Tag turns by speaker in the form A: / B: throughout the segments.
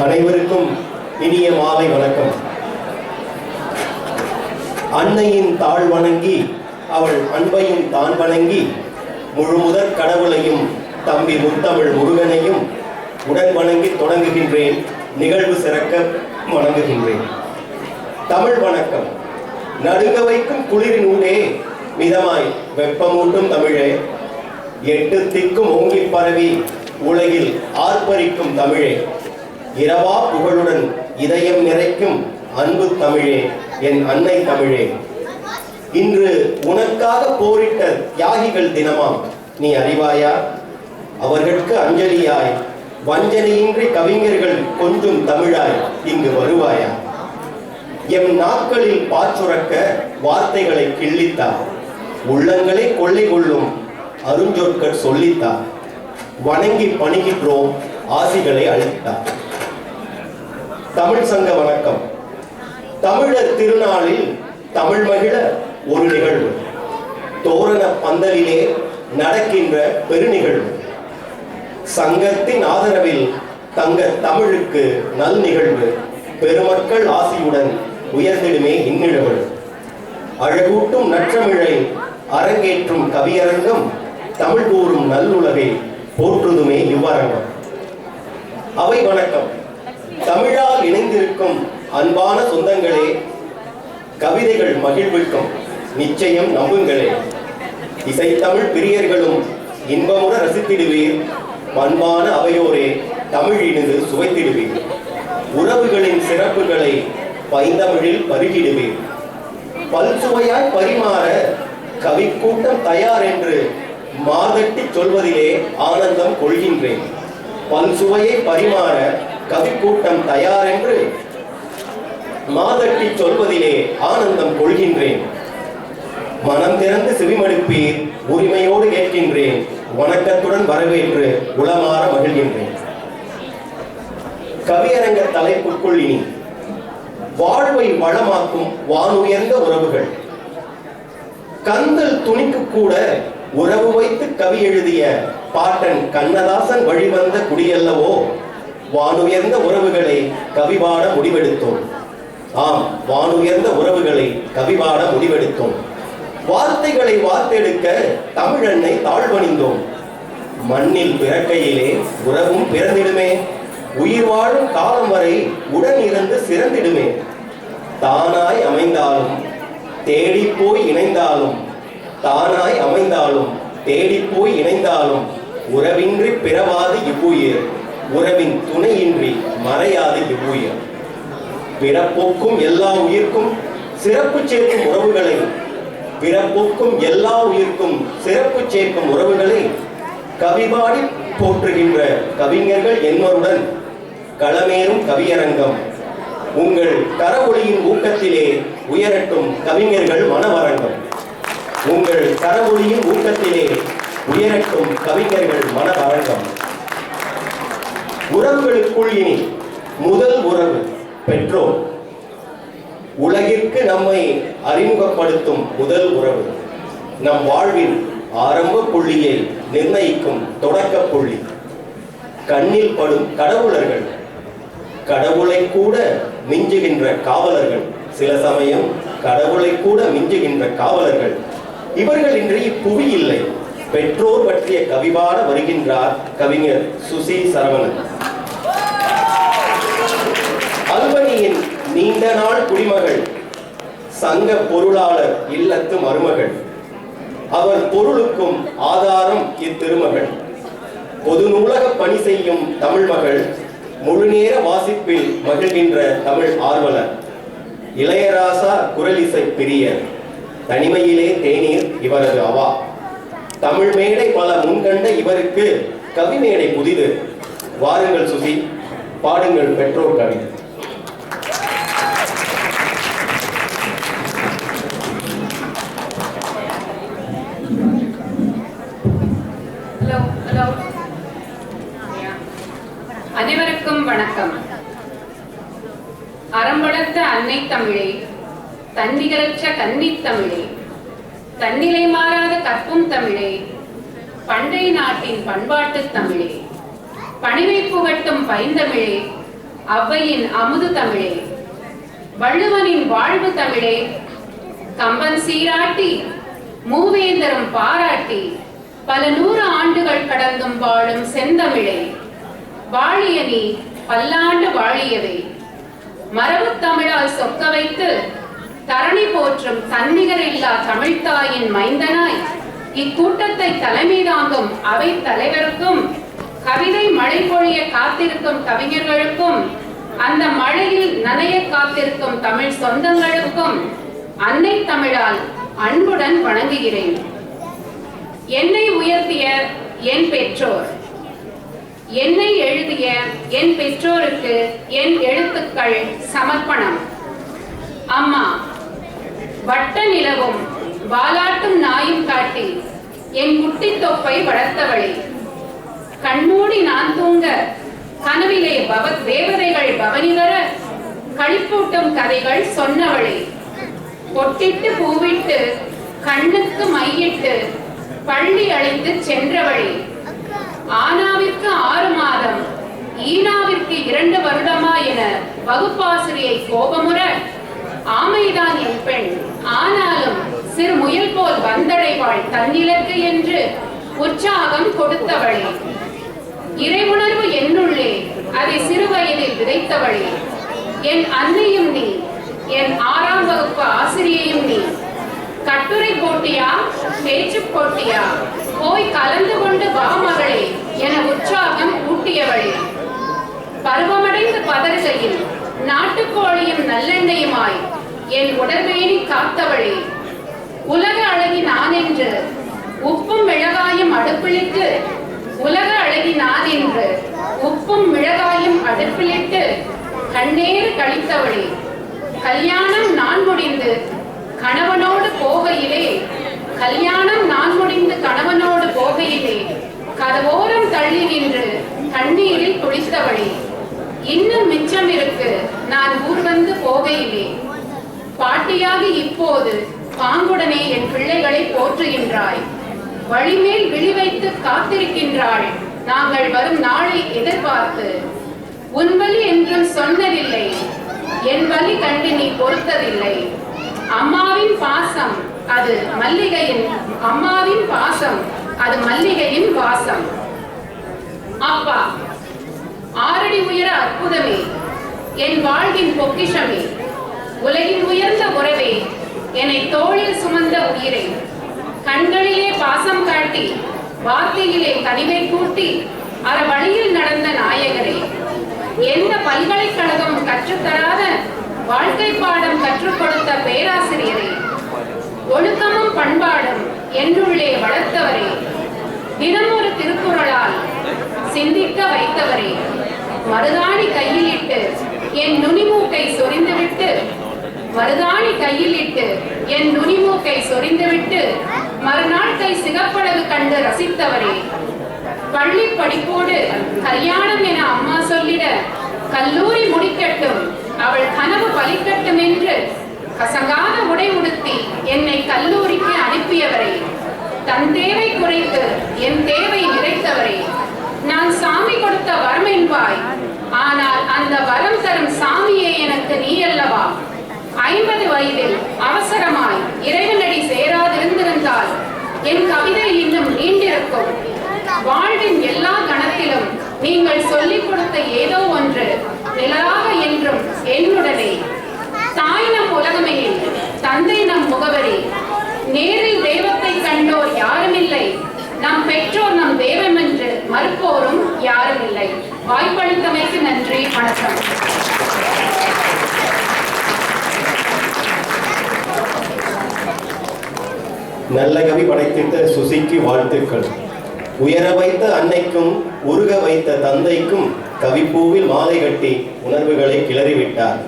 A: அனைவருக்கும் இனிய மாலை வணக்கம். அன்னையின் தாழ் வணங்கி அவள் அன்பையும் தான் வணங்கி முழுமுதற் கடவுளையும் தம்பி முத்தமிழ் முருகனையும் உடன் வணங்கி தொடங்குகின்றேன். நிகழ்வு சிறக்க வணங்குகின்றேன். தமிழ் வணக்கம். நடுங்க வைக்கும் குளிரினூடே மிதமாய் வெப்பமூட்டும் தமிழே, எட்டு திக்கும் ஓங்கி பரவி உலகில் ஆர்ப்பரிக்கும் தமிழே, இரவா புகழுடன் இதயம் நிறைக்கும் அன்பு தமிழே, என் அன்னை தமிழே. இன்று உனக்காக போரிட்ட தியாகிகள் தினமாம், நீ அறிவாயா? அவர்களுக்கு அஞ்சலியாய் வஞ்சனையின்றி கவிஞர்கள் கொஞ்சும் தமிழாய் இங்கு வருவாயா? எம் நாட்களில் பாச்சுரக்க வார்த்தைகளை கிள்ளித்தார், உள்ளங்களை கொள்ளை கொள்ளும் அருஞ்சொற்கள் சொல்லித்தார், வணங்கி பணிகின்றோம் ஆசிகளை அளித்தார். தமிழ் சங்க வணக்கம். தமிழர் திருநாளில் தமிழ் மகிழ ஒரு நிகழ்வு, தோரண பந்தலிலே நடக்கின்ற பெருநிகழ்வு. சங்கத்தின் ஆதரவில் தங்க தமிழுக்கு நல் நிகழ்வு, பெருமக்கள் ஆசியுடன் உயர்ந்திடுமே இந்நிகழ்வு. அழகூட்டும் நற்றமிழை அரங்கேற்றும் கவியரங்கம், தமிழ் கூறும் நல்லுலகை போற்றுதுமே இவ்வரங்கம். அவை வணக்கம். தமிழால் இணைந்திருக்கும் அன்பான சொந்தங்களே, கவிதைகள் மகிழ்விக்கும் நிச்சயம் நம்புங்களே. இசைத்தமிழ் பிரியர்களும் இன்பமுற ரசித்திடுவீர், பண்பான அவையோரே தமிழ் இனிது சுவைத்திடுவீர். உறவுகளின் சிறப்புகளை பைந்தமிழில் பருகிடுவீர். பல்சுவையாய் பரிமாற கவிக்கூட்டம் தயார் என்று மாதட்டி சொல்வதிலே ஆனந்தம் கொள்கின்றேன். பல்சுவையை பரிமாற கவிக்கூட்டம் தயார் என்று மாதட்டி சொல்வதிலே ஆனந்தம் கொள்கின்றேன். மனம் திறந்து செவிமடுப்பீர், உரிமையோடு கேட்கின்றேன். வணக்கத்துடன் வரவேற்று உளமாற மகிழ்கின்றேன். கவியரங்க தலைப்புக்குள் இனி வாழ்வை வளமாக்கும் வானுயர்ந்த உறவுகள். கந்தல் துணிக்கு கூட உறவு வைத்து கவி எழுதிய பாட்டன் கண்ணதாசன் வழிவந்த குடியல்லவோ வானுயர்ந்த உறவுகளை கவிபாட முடிவெடுத்தோம். ஆம், வானுயர்ந்த உறவுகளை கவிபாட முடிவெடுத்தோம். வார்த்தைகளை வார்த்தெடுக்க தமிழன்னை தாழ்வணிந்தோம். மண்ணில் பிறக்கையிலே உறவும் பிறந்திடுமே, உயிர் வாழும் காலம் வரை உடன் இருந்து சிறந்திடுமே. தானாய் அமைந்தாலும் தேடிப்போய் இணைந்தாலும், தானாய் அமைந்தாலும் தேடிப்போய் இணைந்தாலும் உறவின்றி பிறவாது இவ்வுயிர், உறவின் துணையின்றி மறையாது இவ்வுயிர். பிறப்போக்கும் எல்லா உயிர்க்கும் சிறப்பு சேர்க்கும் உறவுகளை, பிறப்போக்கும் எல்லா உயிர்க்கும் சிறப்பு சேர்க்கும் உறவுகளை கவிபாடி போற்றுகின்ற கவிஞர்கள் என்பருடன் களமேறும் கவியரங்கம். உங்கள் கரவொளியின் ஊக்கத்திலே உயரட்டும் கவிஞர்கள் மனவரங்கம். உங்கள் கரவொளியின் ஊக்கத்திலே உயரட்டும் கவிஞர்கள் மனவரங்கம். உறவுகளுக்குள் இனி முதல் உறவு பெற்றோர். உலகிற்கு நம்மை அறிமுகப்படுத்தும் முதல் உறவு. நம் வாழ்வின் ஆரம்ப புள்ளியை நிர்ணயிக்கும் தொடக்க புள்ளி. கண்ணில் படும் கடவுளர்கள், கடவுளை கூட மிஞ்சுகின்ற காவலர்கள், சில சமயம் கடவுளை கூட மிஞ்சுகின்ற காவலர்கள். இவர்கள் இன்று இப்புவி இல்லை. பெற்றோர் பற்றிய கவிபாட வருகின்றார் கவிஞர் சுசி சரவணன். அல்பனியின் நீண்ட நாள் குடிமகள், சங்க பொருளாளர் இல்லத்து மருமகள். அவர் பொருளுக்கும் ஆதாரம் இத்திருமகள். பொது நூலக பணி செய்யும் தமிழ் மகள், முழுநேர வாசிப்பில் மகிழ்கின்ற தமிழ் ஆர்வலர். இளையராசா குரலிசை பிரியர், தனிமையிலே தேநீர் இவரது அவா. தமிழ் மேடை பல முன்கண்ட இவருக்கு கவிமேடை புதிது. வாருங்கள் சுசி, பாடுங்கள் பெற்றோர் கவி.
B: அனைவருக்கும் வணக்கம். அறம்பளத்த அன்னை தமிழே, தன்னிகரற்ற கன்னித் தமிழே, தன்னிலை மாறாத கற்பும் தமிழே, பண்டை நாட்டின் பண்பாட்டு தமிழே, பணிவை புகட்டும் பைந்தமிழே, ஔவையின் அமுது தமிழே, வள்ளுவனின் வாழ்வு தமிழே, கம்பன் சீராட்டி மூவேந்தரும் பாராட்டி பல 100 ஆண்டுகள் கடந்தும் வாழும் செந்தமிழே, வாழிய நீ பல்லாண்டு வாழியவே. மரபு தமிழால் சொக்க வைத்து தரணி போற்றும் தன்னிகரில்லா தமிழ்த்தாயின் மைந்தனாய் இக்கூட்டத்தை தலைமை தாங்கும் அவை தலைவருக்கும், கவிதை மழை பொழிய காத்திருக்கும் கவிஞர்களுக்கும், அந்த மழையில் நனைய காத்திருக்கும் தமிழ் சொந்தங்களுக்கும் அன்னை தமிழால் அன்புடன் வணங்குகிறேன். என்னை உயர்த்திய என் பெற்றோர், என்னை எழுதிய என் பெற்றோருக்கு என் எழுத்துக்கள் சமர்ப்பணம். அம்மா, வட்ட நிலவும் வாலாட்டும் நாயும் காட்டி என் குட்டி தொப்பை வளர்த்தவளே, கண்மூடி நான் தூங்க கனவிலே தேவதைகள் பவனி வர களிப்பூட்டும் கதைகள் சொன்னவளே, பொட்டிட்டு பூவிட்டு கண்ணுக்கு மையிட்டு பள்ளி அழைத்து சென்றவளே, ஆனாவிற்கு 6 மாதம் ஈனாவிற்கு 2 வருடமா என வகுப்பாசிரியை கோபமுற, ஆமைதான் என் பெண் ஆனாலும் சிறு முயல் போல் வந்தடைவாள் தன்னிலக்கு என்று உற்சாகம் கொடுத்தவளே, இறைவுணர்வு என்னுள்ளே அதை சிறு வயதில் விதைத்தவளே, என் அன்னையும் நீ, என் 6ஆம் வகுப்பு ஆசிரியையும் நீ. கட்டுரை போட்டியா பேச்சு போட்டியா போய் கலந்து கொண்டு வா மகளே என உற்சாகம் ஊட்டியவளே, பருவமடைந்து பதறுகையில் நாட்டுக்கோழியும் நல்லெண்ணையுமாய் என் உடற்பேணி காத்தவளே, உலக அழகி நான் என்று உப்பும் மிளகாயும் அடுப்பிலிட்டு, உலக அழகி நான் என்று உப்பும் மிளகாயும் அடுப்பிலிட்டு கண்ணேறு கழித்தவளே, கல்யாணம் நான் முடிந்து கணவனோடு போகையிலே, கல்யாணம் நான் முடிந்து கணவனோடு போகையிலே கதவோரம் தள்ளி நின்று கண்ணீரில் குளித்தவளே, இன்னும் மிச்சம் இருக்கு நான் ஊர் வந்து போகையிலே, பாட்டியாக இப்போது பாங்குடனே என் பிள்ளைகளை போற்றுகின்றாய், வழிமேல் விழி வைத்து காத்திருக்கின்றாள் நாங்கள் வரும் நாளை எதிர்பார்த்து. உன் வலி என்றும் சொன்னதில்லை, என் வலி கண்டு நீ பொறுத்ததில்லை, அம்மாவின் பாசம் அது மல்லிகையின், அம்மாவின் பாசம் அது மல்லிகையின் வாசம். அப்பா, 6 அடி உயர அற்புதமே, என் வாழ்வின் பொக்கிஷமே, உலகின் உயர்ந்த உறவே, என்னை தோளில் சுமந்த உயிரை, கண்களிலே பாசம் காட்டி வார்த்தையிலே கனிவை கூட்டி அற வழியில் நடந்த நாயகரே, எந்த பல்கலைக்கழகம் கற்றுத்தராத வாழ்க்கை பாடம் கற்றுக் கொடுத்த பேராசிரியரே, ஒழுக்கமும் பண்பாடும் என்னுள்ளே வளர்த்தவரே, தினம் ஒரு திருக்குறளால் சிந்திக்க வைத்தவரே, மருதாணி கையிலிட்டு என் நுனிமூக்கை சொரிந்துவிட்டு, மருதாணி கையிலிட்டு என் நுனிமூக்கை சொரிந்துவிட்டு மறுநாள் கை சிகப்பழகு கண்டு ரசித்தவரே, பள்ளி படிப்போடு கல்யாணம் என அம்மா சொல்லிட, கல்லூரி முடிக்கட்டும் அவள் கனவு பலிக்கட்டும் என்று கசங்காத உடை உடுத்தி என்னை கல்லூரிக்கு அனுப்பியவரே, தன் தேவை குறைத்து என் தேவை நிறைத்தவரே, நான் சாமி கொடுத்த வரம் என்பாய், ஆனால் அந்த வரம் தரும் சாமியே எனக்கு நீ அல்லவா. 50 வயதில் அவசரமாய் இறைவனடி சேராதிருந்திருந்தால் என் கவிதை இன்னும் நீண்டிருக்கும். வாழ்வின் எல்லா கணத்திலும் நீங்கள் சொல்லிக் கொடுத்த ஏதோ ஒன்று நிழலாக என்றும் என்னுடனே. தாய் நம் உலகமெனில் தந்தை நம் முகவரி, நேரில் தெய்வத்தை கண்டோர் யாருமில்லை, நம் பெற்றோர் நம் தெய்வம் என்று மறுப்போரும் யாருமில்லை. வாய்ப்பளித்தமைக்கு நன்றி, வணக்கம்.
A: நல்ல கவி படைத்திட்ட சுசிக்கு வாழ்த்துக்கள். உயர வைத்த அன்னைக்கும் உருக வைத்த தந்தைக்கும் கவிப்பூவில் மாலை கட்டி உணர்வுகளை கிளறிவிட்டார்.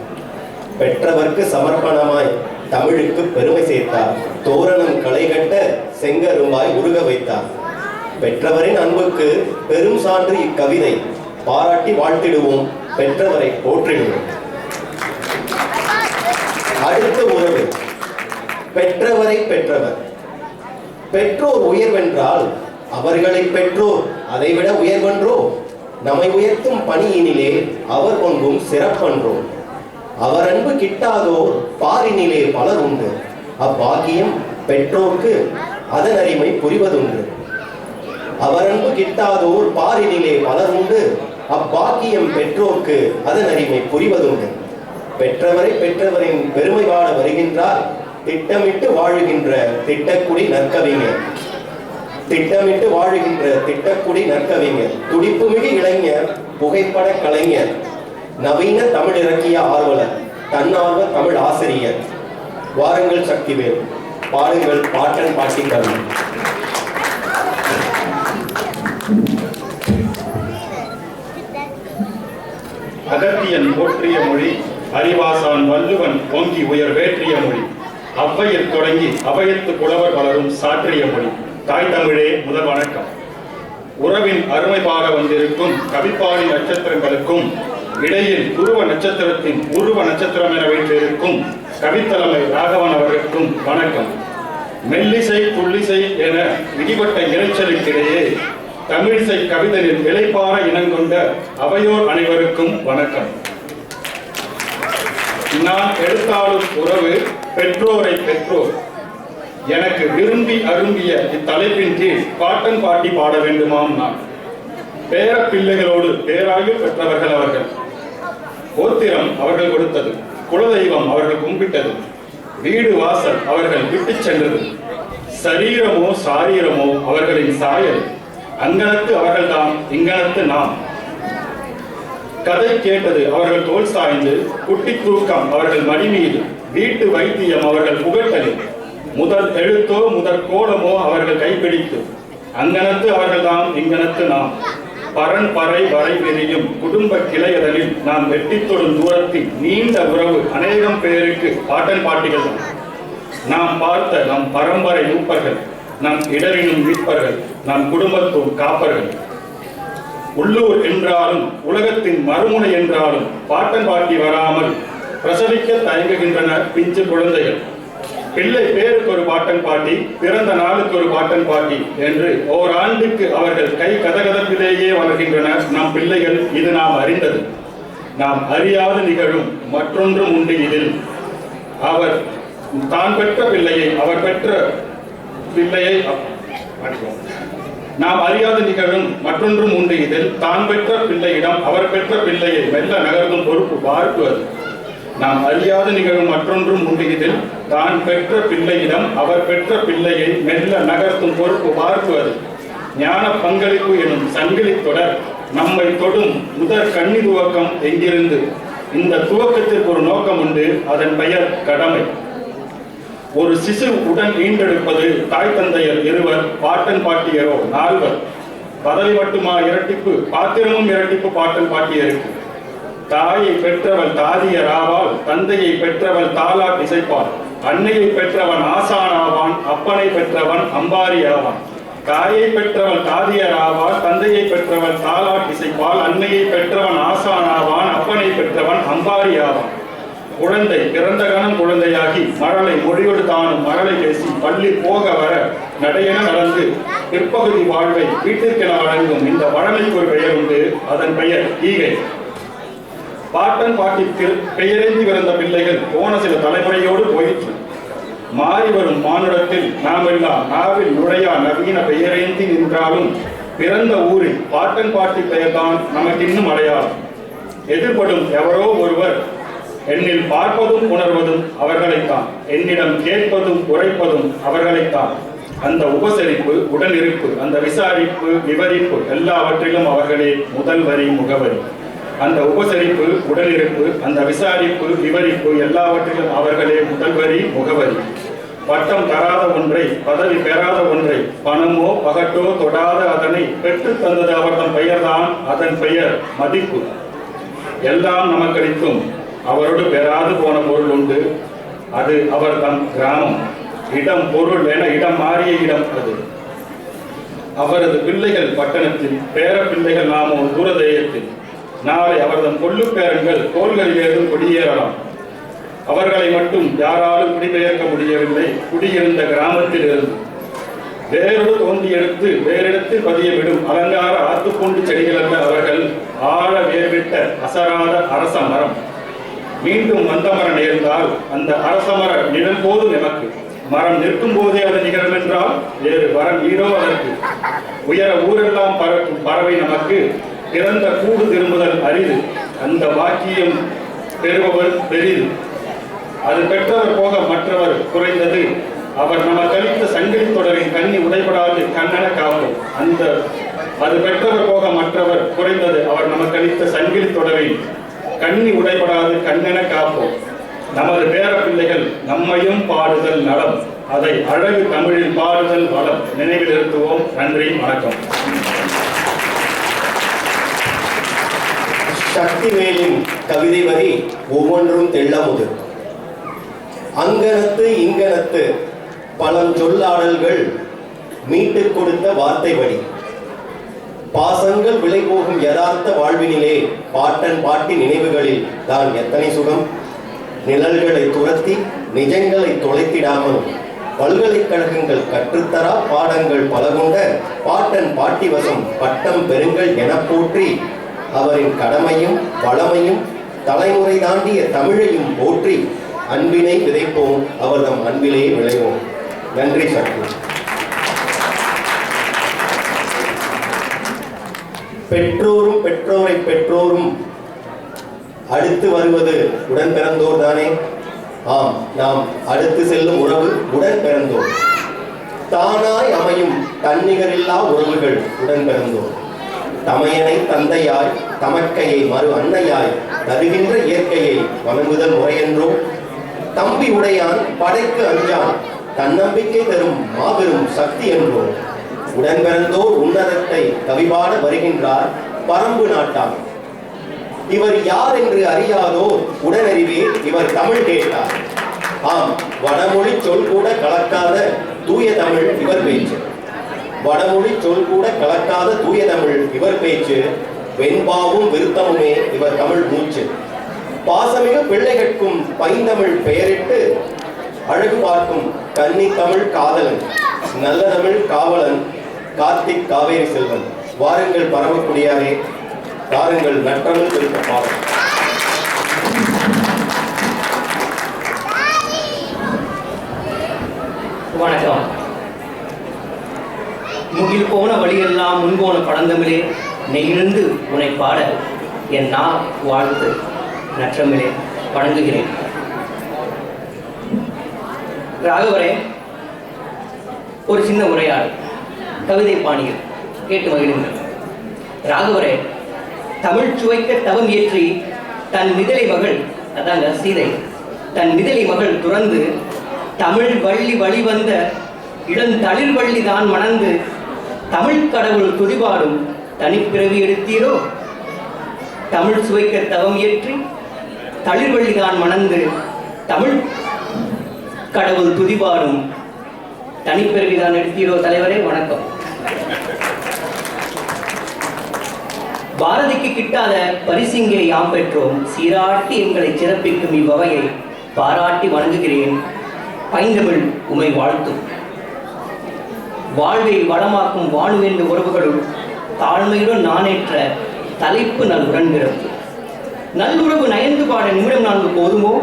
A: பெற்றவர்க்கு சமர்ப்பணமாய் தமிழுக்கு பெருமை சேர்த்தார். தோரணம் களை கட்ட செங்கரும்பாய் உருக வைத்தார். பெற்றவரின் அன்புக்கு பெரும் சான்று இக்கவிதை. பாராட்டி வாழ்த்திடுவோம், பெற்றவரை போற்றிடுவோம். அடுத்த உறவு பெற்றவரை பெற்றவர். பெற்றோர் உயர்வென்றால் அவர்களை பெற்றோர் அதைவிட உயர்வென்றோ? நம்மை உயர்த்தும் பணியினிலே அவர் ஒன்றும் சிறப்பன்றோம். அவர் அன்பு கிட்டாதோர் பாரினிலே பலர் உண்டு. அப்பாக்கியம் பெற்றோர்க்கு அதன் அருமை புரிவதுண்டு. அவர் அன்பு கிட்டாதோர் பாரினிலே பலர் உண்டு. அப்பாக்கியம் பெற்றோர்க்கு அதன் அருமை புரிவதுண்டு. பெற்றவரை பெற்றவரின் பெருமை வாழ வருகின்றார் திட்டமிட்டு வாழுகின்ற திட்டக்குடி நற்கவிஞர். திட்டமிட்டு வாழுகின்ற திட்டக்குடி நற்கவிஞர், துடிப்புமிகு இளைஞர், புகைப்பட கலைஞர், நவீன தமிழ் இலக்கிய ஆர்வலர், தன்னார்வ தமிழ் ஆசிரியர். வாருங்கள் சக்திவேல், பாடுங்கள் பாட்டன் பாட்டி கவி.
C: அகத்தியன் போற்றிய மொழி, அறிவாசான் வள்ளுவன் ஓங்கி உயர் வேற்றிய மொழி, அவ்வையில் தொடங்கி அவையத்து புலவர் பலரும் சாற்றிய மொழி. தாய் தமிழே முதல் வணக்கம். உறவின் அருமை பாட வந்திருக்கும் கவிப்பாடி நட்சத்திரங்களுக்கும் இடையில் துருவ நட்சத்திரத்தின் உருவ நட்சத்திரம் என வைத்திருக்கும் கவித்தலைமை ராகவன் அவர்களுக்கும் வணக்கம். மெல்லிசை புள்ளிசை என விதிப்பட்ட இறைச்சலுக்கிடையே தமிழிசை கவிதையில் இளைப்பாற இனங்கொண்ட அவையோர் அனைவருக்கும் வணக்கம். நான் எடுத்தாலும் உறவு, பெற்றோரை பெற்றோர். எனக்கு விரும்பி அரும்பிய இத்தலைப்பின் கீழ் பாட்டன் பாட்டி பாட வேண்டுமாம் நான். பேர பிள்ளைகளோடு பேராயுள் பெற்றவர்கள் அவர்கள். கோத்திரம் அவர்கள் கொடுத்தது, குலதெய்வம் அவர்கள் கும்பிட்டது, வீடு வாசல் அவர்கள் விட்டுச் சென்றது. சரீரமோ சாரீரமோ அவர்களின் சாயல். அங்கனத்து அவர்கள்தான், இங்கனத்து நாம். கதை கேட்டது அவர்கள் தோல் சாய்ந்து, குட்டி தூக்கம் அவர்கள் மடி மீது, வீட்டு வைத்தியம் அவர்கள் புகட்டலில், முதல் எழுத்தோ முதற் கோலமோ அவர்கள் கைப்பிடித்து. அங்கனத்து அவர்கள்தான், இங்கனத்து நாம். பரன் பறை வரை விரியும் குடும்ப கிளையதனில் நாம் வெட்டி தொடும் தூரத்தில் நீண்ட உறவு அநேகம் பேருக்கு பாட்டன் பாட்டிகள் தான். நாம் பார்த்த நம் பரம்பரை மூப்பர்கள், நம் இடரினும் மீட்பர்கள், நம் குடும்பத்தும் காப்பர்கள். உள்ளூர் என்றாலும் உலகத்தின் மறுமுனை என்றாலும் பாட்டன் பாட்டி வராமல் பிரசவிக்க தயங்குகின்றன பிஞ்சு குழந்தைகள். பிள்ளை பேருக்கு ஒரு பாட்டன் பாட்டி, பிறந்த நாளுக்கு ஒரு பாட்டன் பாட்டி என்று ஓராண்டுக்கு அவர்கள் கை கதகதப்பிலேயே வளர்கின்றனர் நம் பிள்ளைகள். இது நாம் அறிந்தது. நாம் அறியாது நிகழும் மற்றொன்றும் உண்டு இதில். அவர் தான் பெற்ற பிள்ளையை, அவர் பெற்ற பிள்ளையை நாம் அறியாது நிகழும் மற்றொன்றும் உண்டு இதில். தான் பெற்ற பிள்ளையிடம் அவர் பெற்ற பிள்ளையை மெல்ல நகர்த்தும் பொறுப்பு பார்க்குவது. நாம் அறியாது நிகழும் மற்றொன்றும் உண்டு இதில். தான் பெற்ற பிள்ளையிடம் அவர் பெற்ற பிள்ளையை மெல்ல நகர்த்தும் பொறுப்பு பார்க்குவது. ஞான பங்களிப்பு எனும் சங்கிலி தொடர் நம்மை தொடும் முதற் கன்னி துவக்கம் எங்கிருந்து? இந்த துவக்கத்திற்கு ஒரு நோக்கம் உண்டு, அதன் பெயர் கடமை. ஒரு சிசு உடன் ஈண்டெடுப்பது தாய் தந்தையர் இருவர், பாட்டன் பாட்டியரோ நால்வர். பதவி மட்டுமா இரட்டிப்பு, பாத்திரமும் இரட்டிப்பு பாட்டன் பாட்டியருக்கு. தாயை பெற்றவள் தாதியர் ஆவாள், தந்தையை பெற்றவள் தாலாட் இசைப்பாள். அன்னையை பெற்றவன் ஆசான் ஆவான், அப்பனை பெற்றவன் அம்பாரி ஆவான். தாயை பெற்றவள் தாதியர் ஆவாள், தந்தையை பெற்றவள் தாலாட் இசைப்பாள். அன்னையை பெற்றவன் ஆசான் ஆவான், அப்பனை பெற்றவன் அம்பாரி ஆவான். குழந்தை பிறந்த கணம் குழந்தையாகி மழலை மொழியோடு தானும் மழலை பேசி பள்ளி போக வர நடையென நடந்து பிற்பகுதி வாழ்வை வீட்டிற்கென வழங்கும் இந்த வழமைக்கு ஒரு பெயர் உண்டு, அதன் பெயர் ஈகை. பாட்டன் பாட்டிற்கு பெயரேந்தி பிறந்த பிள்ளைகள் போன சில தலைமுறையோடு போயிற்று. மாறி வரும் மானுடத்தில் நாம் எல்லாம் நாவில் நுழையா நவீன பெயரேந்தி நின்றாலும் பிறந்த ஊரில் பாட்டன் பாட்டி பெயர்தான் நமக்கு இன்னும் அடையாளம். எதிர்படும் எவரோ ஒருவர் என்னில் பார்ப்பதும் உணர்வதும் அவர்களைத்தான், என்னிடம் கேட்பதும் உரைப்பதும் அவர்களைத்தான். அந்த உபசரிப்பு, உடனிருப்பு, அந்த விசாரிப்பு, விவரிப்பு எல்லாவற்றிலும் அவர்களே முதல் வரி முகவரி. அந்த உபசரிப்பு, உடனிருப்பு, அந்த விசாரிப்பு, விவரிப்பு எல்லாவற்றிலும் அவர்களே முதல் வரி முகவரி. பட்டம் தராத ஒன்றை, பதவி பெறாத ஒன்றை, பணமோ பகட்டோ தொடாத அதனை பெற்று தந்தது அவர்தம் பெயர்தான், அதன் பெயர் மதிப்பு. எல்லாம் நமக்களித்தும் அவரோடு பெறாது போன பொருள் உண்டு, அது அவர் தம் கிராமம். இடம் பொருள் என இடம் மாறிய இடம் அது. அவரது பிள்ளைகள் பட்டணத்தில், பேர பிள்ளைகள் நாமோ தூரதேயத்தில். நாளை அவர்தம் கொள்ளு பேரன்கள் தோள்களில் ஏதும் குடியேறலாம். அவர்களை மட்டும் யாராலும் குடிபெயர்க்க முடியவில்லை குடியிருந்த கிராமத்தில் இருந்து. வேறொரு தோண்டி எடுத்து வேறிடத்தில் பதியவிடும் அலங்கார ஆத்துப்பூண்டு செடிகள் அல்ல அவர்கள், ஆழ வேர்விட்ட அசராத அரச மரம். மீண்டும் வந்தமர நேர்ந்தால் அந்த அரசமர நிழல் போதும் எமக்கு. மரம் நிற்கும் போதே அது நிகழும் என்றால் வேறு வரம் ஈரோ அதற்கு. உயர ஊரெல்லாம் பறக்கும் பறவை நமக்கு, பிறந்த கூடு திரும்புதல் அரிது. அந்த வாக்கியம் பெறுபவர் பெரிது. அது பெற்றவர் போக மற்றவர் குறைந்தது. அவர் நமக்களித்த சங்கிலி தொடரின் கண்ணி உடைபடாது கண்ணென காப்போம். அது பெற்றவர் போக மற்றவர் குறைந்தது. அவர் நமக்களித்த சங்கிலி தொடரின் கண்ணி உடைபடாது கண்ணென காப்போம். நமது பேர பிள்ளைகள் நம்மையும் பாடுதல் நலம், அதை அழகு தமிழில் பாடுதல் வளம். நினைவில் நிறுத்துவோம். நன்றி, வணக்கம்.
A: சக்திவேலின் கவிதை வரி ஒவ்வொன்றும் தெள்ளமுது. அங்கனத்து இங்கனத்து பழம் சொல்லாடல்கள் மீட்டுக் கொடுத்த வார்த்தை வடி. பாசங்கள் விலை போகும் யதார்த்த வாழ்வினிலே பாட்டன் பாட்டி நினைவுகளில் தான் எத்தனை சுகம். நிழல்களை துரத்தி நிஜங்களை தொலைத்திடாமலும் பல்கலைக்கழகங்கள் கற்றுத்தரா பாடங்கள் பல கொண்ட பாட்டன் பாட்டி வசம் பட்டம் பெறுங்கள் என போற்றி அவரின் கடமையும் வளமையும் தலைமுறை தாண்டிய தமிழையும் போற்றி அன்பினை விதைப்போம், அவர்தம் அன்பிலே விளைவோம். நன்றி. சக்தி. பெற்றோரும் பெற்றோரை பெற்றோரும் அடுத்து வருவது உடன் பிறந்தோர் தானே. ஆம், நாம் அடுத்து செல்லும் உறவு உடன் பிறந்தோர். தானாய் அமையும் தன்னிகரில்லா உறவுகள் உடன் பிறந்தோர். தமையனை தந்தையாய் தமக்கையை மறு அன்னையாய் தருகின்ற இயற்கையை வணங்குதல் முறையென்றோ. தம்பி உடையான் படைக்கு அஞ்சான் தன்னம்பிக்கை தரும் மாபெரும் சக்தி என்றோ. உடன் பிறந்தோர் உன்னதத்தை கவிபாட வருகின்றார் பரம்பு நாட்டார். இவர் யார் என்று அறியாதோர் உடனறிவே இவர் தமிழ் கேட்டார். ஆம், வடமொழி சொல் கூட கலக்காத தூய தமிழ் இவர் பேச்சு. வடமொழி சொல் கூட கலக்காத தூய தமிழ் இவர் பேச்சு. வெண்பாவும் விருத்தமுமே இவர் தமிழ் மூச்சு. பாசமிகு பிள்ளைகட்கும் பைந்தமிழ் பெயரிட்டு அழகு பார்க்கும் கன்னி தமிழ் காதலன், நல்ல தமிழ் காவலன் கார்த்திக் காவேரி செல்வன். வாருங்கள் பரமக்குடியாரே, தாருங்கள் நற்றமிழ் திருத்த பாடல்.
D: வணக்கம். முகில் போன வழியெல்லாம் முன்போன பழந்தமிழே, நெகிழ்ந்து உன்னை பாட என் நா வாழ்த்து நற்றமிழே வணங்குகிறேன். ராகவரே, ஒரு சின்ன உரையாடல் கவிதை பாணியில் கேட்டு மகிழுங்கள். ராகவரே, தமிழ் சுவைக்க தவம் ஏற்றி தன் மிதலை மகள், அதாங்க சீதை, தன் மிதலை மகள் துறந்து தமிழ் வள்ளி வழிவந்த இளந்தளிர் வள்ளி தான் மணந்து தமிழ் கடவுள் துதிபாடும் தனிப்பிறவி எடுத்தீரோ. தமிழ் சுவைக்க தவம் ஏற்றி தளிர்வள்ளி தான் மணந்து தமிழ் கடவுள் துதிபாடும் தனிப்பிறவி தான் எடுத்தீரோ. தலைவரே வணக்கம். பாரதிக்கு கிட்டாத பரிசிங்கே யாம் பெற்றோம். சீராட்டி எங்களை சிறப்பிக்கும் இவ்வகையை பாராட்டி வணங்குகிறேன். பைந்தமிழ் உமை வாழ்த்தும். வாழ்வை வளமாக்கும் வாணுவேந்த உறவுகளுள் தாழ்மையுடன் நானேற்ற தலைப்பு நல் உடன்பிறப்பு. நல்லுறவு நயந்து பாட நிமிடம் 4 போதுமோ.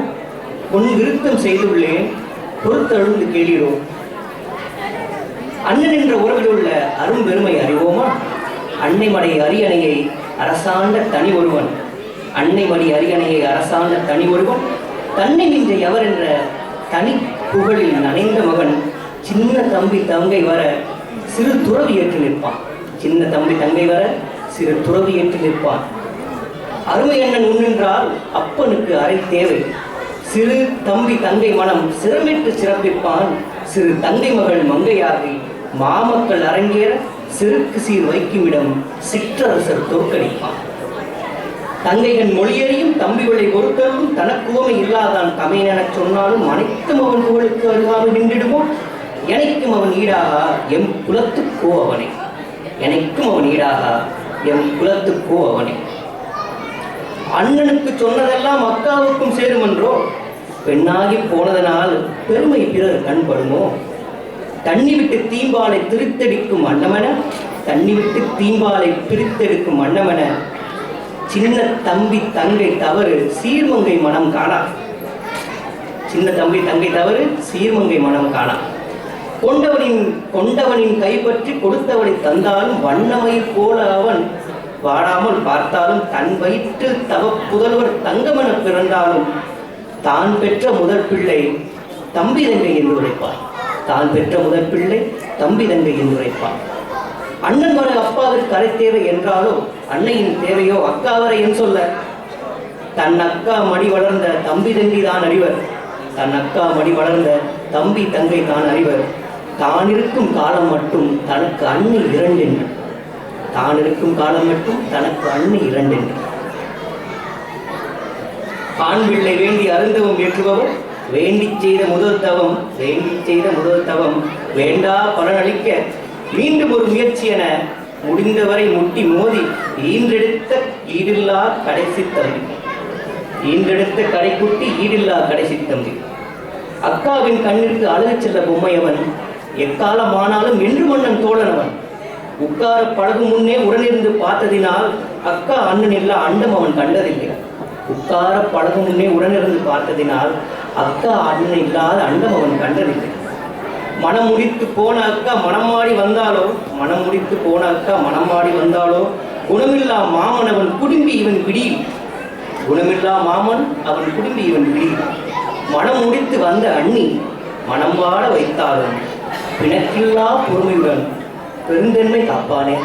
D: பொன் விருத்தம் செய்துள்ளேன் பொறுத்தழுந்து கேளீரோ. அண்ணன் என்ற உறவில் உள்ள அரும் பெருமை அறிவோமா. அன்னைமடை அரியணையை அரசாண்ட தனி ஒருவன், அன்னைமடி அரியணையை அரசாண்ட தனி ஒருவன், தன்னை நின்ற எவர் என்ற தனி புகழில் நனைந்த மகன். சின்ன தம்பி தங்கை வர சிறு துறவி ஏற்று நிற்பான். சின்ன தம்பி தங்கை வர சிறு துறவி ஏற்று நிற்பான். அருமை அண்ணன் உண்ணின்றால் அப்பனுக்கு அறை தேவை. சிறு தம்பி தங்கை மனம் சிரமிட்டு சிறப்பிப்பான். சிறு தங்கை மகள் மங்கையாகி மாமக்கள் அரங்கேற சிறுக்கு சீர் வைக்குமிடம் சிற்றரசர் தோற்கடிப்பான். தங்கைகள் மொழியறியும் தம்பிகளை பொறுத்தலும் தனக்குவமை இல்லாதான் கமையன் எனச் சொன்னாலும் அனைத்தும் அவன் புகழுக்கு அருகாமல் நின்றிடுமோ. எனக்கும் அவன் ஈடாக எம் குலத்துக்கோ அவனே. எனக்கும் அவன் ஈடாக எம் குலத்துக்கோ அவனே. அண்ணனுக்கு சொன்னதெல்லாம் அக்காவுக்கும் சேருமென்றோ. பெண்ணாகி போனதனால் பெருமை பிறர் கண்படுமோ. தண்ணி விட்டு தீம்பாலை திருத்தெடுக்கும் அன்னமென, தண்ணி விட்டு தீம்பாலை பிரித்தெடுக்கும் அன்னமென, சின்ன தம்பி தங்கை தவறு சீர்மங்கை மனம் காணா. சின்ன தம்பி தங்கை தவறு சீர்மங்கை மனம் காணா. கொண்டவனின் கைப்பற்றி கொடுத்தவனை தந்தாலும் வண்ணமை போல அவன் வாடாமல் பார்த்தாலும், தன் வயிற்றில் தவ புதல்வர் தங்கமென பிறந்தாலும் தான் பெற்ற முதற் பிள்ளை தம்பி தங்கை என்று உரைப்பார். தான் பெற்ற முதற் பிள்ளை தம்பி தங்கை என்று உரைப்பார். அண்ணன் வர அப்பாவிற்கு அரை தேவை என்றாலோ, அன்னையின் தேவையோ அக்காவரை என்று சொல்ல, தன் அக்கா மடி வளர்ந்த தம்பி தங்கை தான் அறிவர். தன் அக்கா மடி வளர்ந்த தம்பி தங்கை தான் அறிவர். தான் இருக்கும் காலம் மட்டும் தனக்கு அண்ணி இரண்டென்று. தான் இருக்கும் காலம் மட்டும் தனக்கு அண்ணி இரண்டென்று. ஆண் பிள்ளை வேண்டி அருந்தவம் ஏற்றுபவர் வேண்டி செய்த முதல் தவம், வேண்டி செய்த முதல் தவம் வேண்டா பலனளிக்க மீண்டும் ஒரு முயற்சி என முடிந்தவரை முட்டி மோதி ஈன்றெடுத்த ஈடில்லா கடைசி தம்பி. ஈன்றெடுத்த கடைக்குட்டி ஈடில்லா கடைசி தம்பி. அக்காவின் கண்ணிற்கு அழகு செல்ல பொம்மையவன், எக்காலமானாலும் என்று மன்னன் தோழனவன். உட்கார பழகும் முன்னே உடனிருந்து பார்த்ததினால் அக்கா அண்ணன் இல்லா அண்டம் அவன் கண்டதில்லை. உட்கார பழகும் முன்னே உடனிருந்து பார்த்ததினால் அக்கா அண்ணன் இல்லாத அண்டம் அவன் கண்டதில்லை. மனம் முடித்து போன அக்கா மனமாடி வந்தாலோ, மனம் முடித்து போன அக்கா மனமாடி வந்தாலோ, குணமில்லா மாமன் அவன் குடும்பி இவன் பிடியில். குணமில்லா மாமன் அவன் குடும்பி இவன் பிடியில். மனம் முடித்து வந்த அண்ணி மனம் வாட வைத்தாலும் பிணக்கில்லா பொறுமையுடன் பெருந்தன்மை காப்பானே.